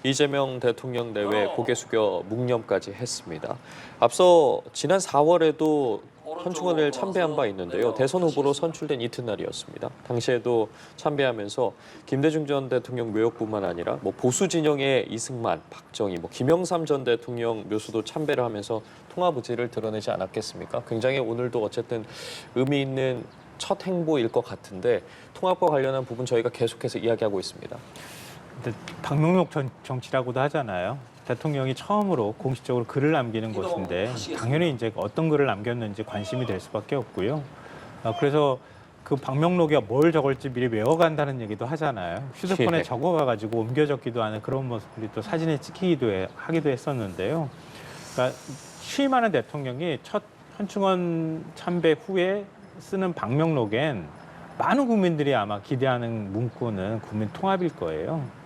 이재명 대통령 내외 고개 숙여 묵념까지 했습니다. 앞서 지난 4월에도 현충원을 참배한 바 있는데요. 대선 후보로 선출된 이튿날이었습니다. 당시에도 참배하면서 김대중 전 대통령 묘역뿐만 아니라 보수 진영의 이승만, 박정희, 김영삼 전 대통령 묘소도 참배를 하면서 통합 의지를 드러내지 않았겠습니까? 굉장히 오늘도 어쨌든 의미 있는 첫 행보일 것 같은데 통합과 관련한 부분 저희가 계속해서 이야기하고 있습니다. 근데 방명록 정치라고도 하잖아요. 대통령이 처음으로 공식적으로 글을 남기는 곳인데 당연히 이제 어떤 글을 남겼는지 관심이 될 수밖에 없고요. 그래서 그 방명록에 뭘 적을지 미리 외워간다는 얘기도 하잖아요. 휴대폰에 예. 적어가지고 옮겨 적기도 하는 그런 모습들이 또 사진에 하기도 했었는데요. 그러니까 취임하는 대통령이 첫 현충원 참배 후에 쓰는 방명록엔 많은 국민들이 아마 기대하는 문구는 국민 통합일 거예요.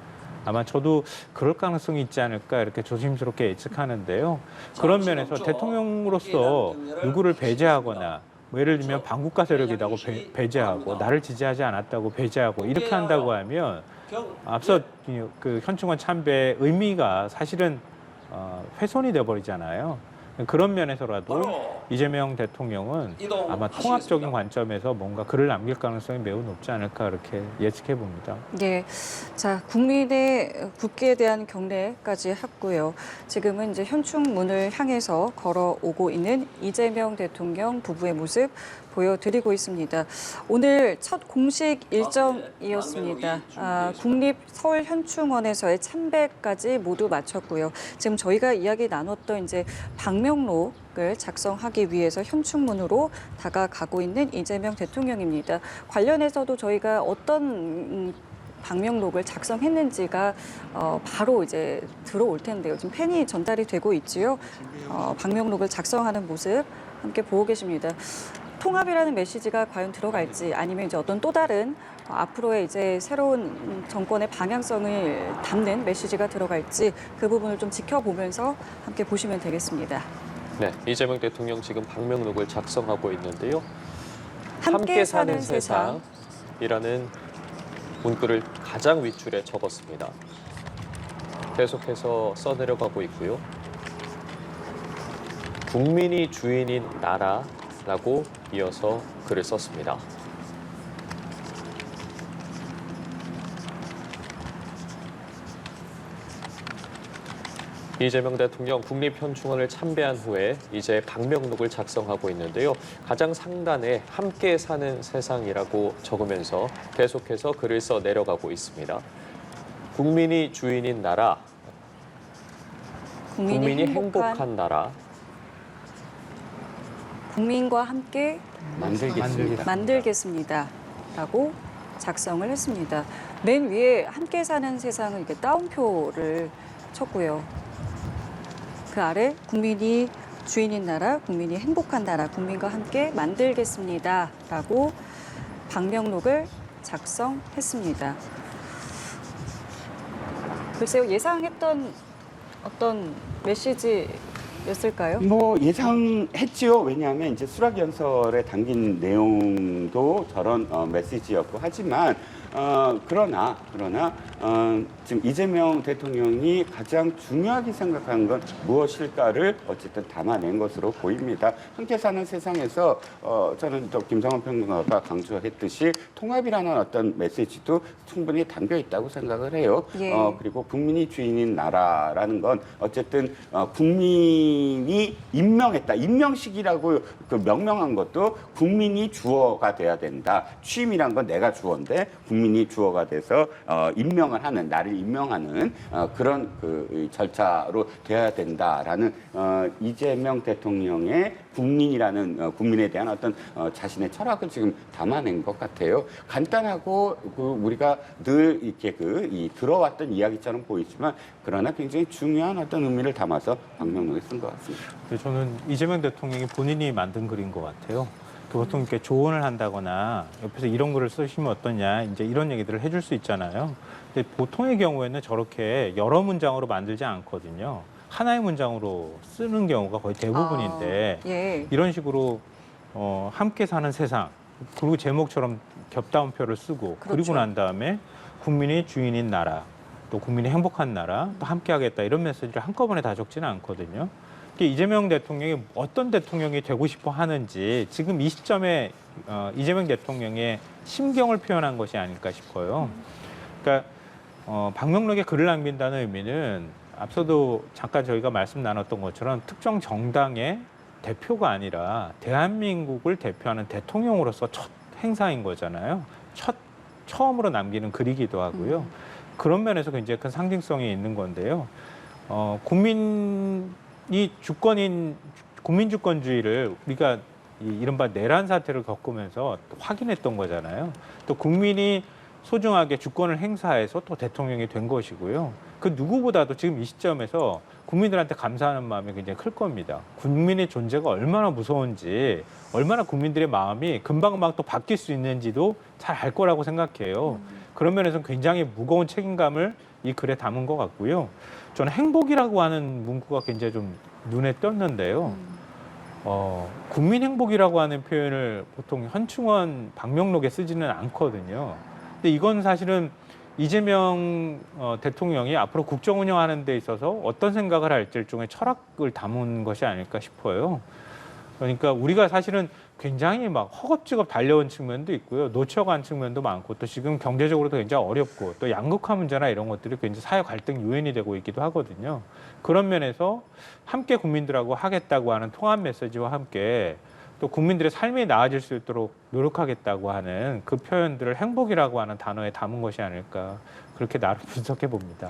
아마 저도 그럴 가능성이 있지 않을까 이렇게 조심스럽게 예측하는데요. 그런 면에서 대통령으로서 누구를 배제하거나 예를 들면 반국가 세력이라고 배제하고 나를 지지하지 않았다고 배제하고 이렇게 한다고 하면 앞서 그 현충원 참배의 의미가 사실은 훼손이 돼버리잖아요. 그런 면에서라도 이재명 대통령은 아마 통합적인 관점에서 뭔가 글을 남길 가능성이 매우 높지 않을까 이렇게 예측해 봅니다. 예, 자 국민의 국기에 대한 경례까지 했고요. 지금은 이제 현충문을 향해서 걸어오고 있는 이재명 대통령 부부의 모습 보여드리고 있습니다. 오늘 첫 공식 일정이었습니다. 국립 서울현충원에서의 참배까지 모두 마쳤고요. 지금 저희가 이야기 나눴던 이제 방명록을 작성하기 위해서 현충문으로 다가가고 있는 이재명 대통령입니다. 관련해서도 저희가 어떤 방명록을 작성했는지가 바로 이제 들어올 텐데요. 지금 펜이 전달이 되고 있지요. 방명록을 작성하는 모습 함께 보고 계십니다. 통합이라는 메시지가 과연 들어갈지 아니면 이제 어떤 또 다른 앞으로의 이제 새로운 정권의 방향성을 담는 메시지가 들어갈지 그 부분을 좀 지켜보면서 함께 보시면 되겠습니다. 네, 이재명 대통령 지금 방명록을 작성하고 있는데요. 함께 사는 세상이라는 문구를 가장 윗줄에 적었습니다. 계속해서 써내려가고 있고요. 국민이 주인인 나라라고 이어서 글을 썼습니다. 이재명 대통령 국립현충원을 참배한 후에 이제 방명록을 작성하고 있는데요. 가장 상단에 함께 사는 세상이라고 적으면서 계속해서 글을 써 내려가고 있습니다. 국민이 주인인 나라, 국민이 행복한 나라, 국민과 함께 만들겠습니다. 라고 작성을 했습니다. 맨 위에 함께 사는 세상을 이렇게 따옴표를 쳤고요. 그 아래 국민이 주인인 나라, 국민이 행복한 나라, 국민과 함께 만들겠습니다. 라고 방명록을 작성했습니다. 글쎄요, 예상했던 어떤 메시지 였을까요? 뭐 예상했지요. 왜냐하면 이제 수락연설에 담긴 내용도 저런 메시지였고 하지만 그러나 지금 이재명 대통령이 가장 중요하게 생각하는 건 무엇일까를 어쨌든 담아낸 것으로 보입니다. 함께 사는 세상에서 저는 또 김성환 평론가가 강조했듯이 통합이라는 어떤 메시지도 충분히 담겨 있다고 생각을 해요. 예. 그리고 국민이 주인인 나라라는 건 어쨌든 국민이 임명했다. 임명식이라고 그 명명한 것도 국민이 주어가 돼야 된다. 취임이란 건 내가 주어인데 국민이 주어가 돼서 임명을 하는 나를 임명하는 그런 그 절차로 돼야 된다라는 이재명 대통령의 국민이라는 국민에 대한 어떤 자신의 철학을 지금 담아낸 것 같아요. 간단하고 우리가 늘 이렇게 들어왔던 이야기처럼 보이지만 그러나 굉장히 중요한 어떤 의미를 담아서 방명록에 쓴 것 같습니다. 저는 이재명 대통령이 본인이 만든 글인 것 같아요. 보통 이렇게 조언을 한다거나 옆에서 이런 글을 쓰시면 어떠냐 이제 이런 얘기들을 해줄 수 있잖아요. 근데 보통의 경우에는 저렇게 여러 문장으로 만들지 않거든요. 하나의 문장으로 쓰는 경우가 거의 대부분인데 예. 이런 식으로 함께 사는 세상 그리고 제목처럼 겹다운표를 쓰고 그렇죠. 그리고 난 다음에 국민이 주인인 나라 또 국민이 행복한 나라 또 함께하겠다 이런 메시지를 한꺼번에 다 적지는 않거든요. 이재명 대통령이 어떤 대통령이 되고 싶어 하는지 지금 이 시점에 이재명 대통령의 심경을 표현한 것이 아닐까 싶어요. 그러니까 방명록에 글을 남긴다는 의미는 앞서도 잠깐 저희가 말씀 나눴던 것처럼 특정 정당의 대표가 아니라 대한민국을 대표하는 대통령으로서 첫 행사인 거잖아요. 처음으로 남기는 글이기도 하고요. 그런 면에서 굉장히 큰 상징성이 있는 건데요. 국민 주권주의를 우리가 이른바 내란 사태를 겪으면서 확인했던 거잖아요. 또 국민이 소중하게 주권을 행사해서 또 대통령이 된 것이고요. 그 누구보다도 지금 이 시점에서 국민들한테 감사하는 마음이 굉장히 클 겁니다. 국민의 존재가 얼마나 무서운지, 얼마나 국민들의 마음이 금방금방 또 바뀔 수 있는지도 잘 알 거라고 생각해요. 그런 면에서는 굉장히 무거운 책임감을 이 글에 담은 것 같고요. 저는 행복이라고 하는 문구가 굉장히 좀 눈에 띄었는데요. 국민 행복이라고 하는 표현을 보통 현충원 방명록에 쓰지는 않거든요. 근데 이건 사실은 이재명 대통령이 앞으로 국정 운영하는 데 있어서 어떤 생각을 할지 일종의 철학을 담은 것이 아닐까 싶어요. 그러니까 우리가 사실은 굉장히 막 허겁지겁 달려온 측면도 있고요. 놓쳐간 측면도 많고 또 지금 경제적으로도 굉장히 어렵고 또 양극화 문제나 이런 것들이 굉장히 사회 갈등 요인이 되고 있기도 하거든요. 그런 면에서 함께 국민들하고 하겠다고 하는 통합 메시지와 함께 또 국민들의 삶이 나아질 수 있도록 노력하겠다고 하는 그 표현들을 행복이라고 하는 단어에 담은 것이 아닐까 그렇게 나름 분석해 봅니다.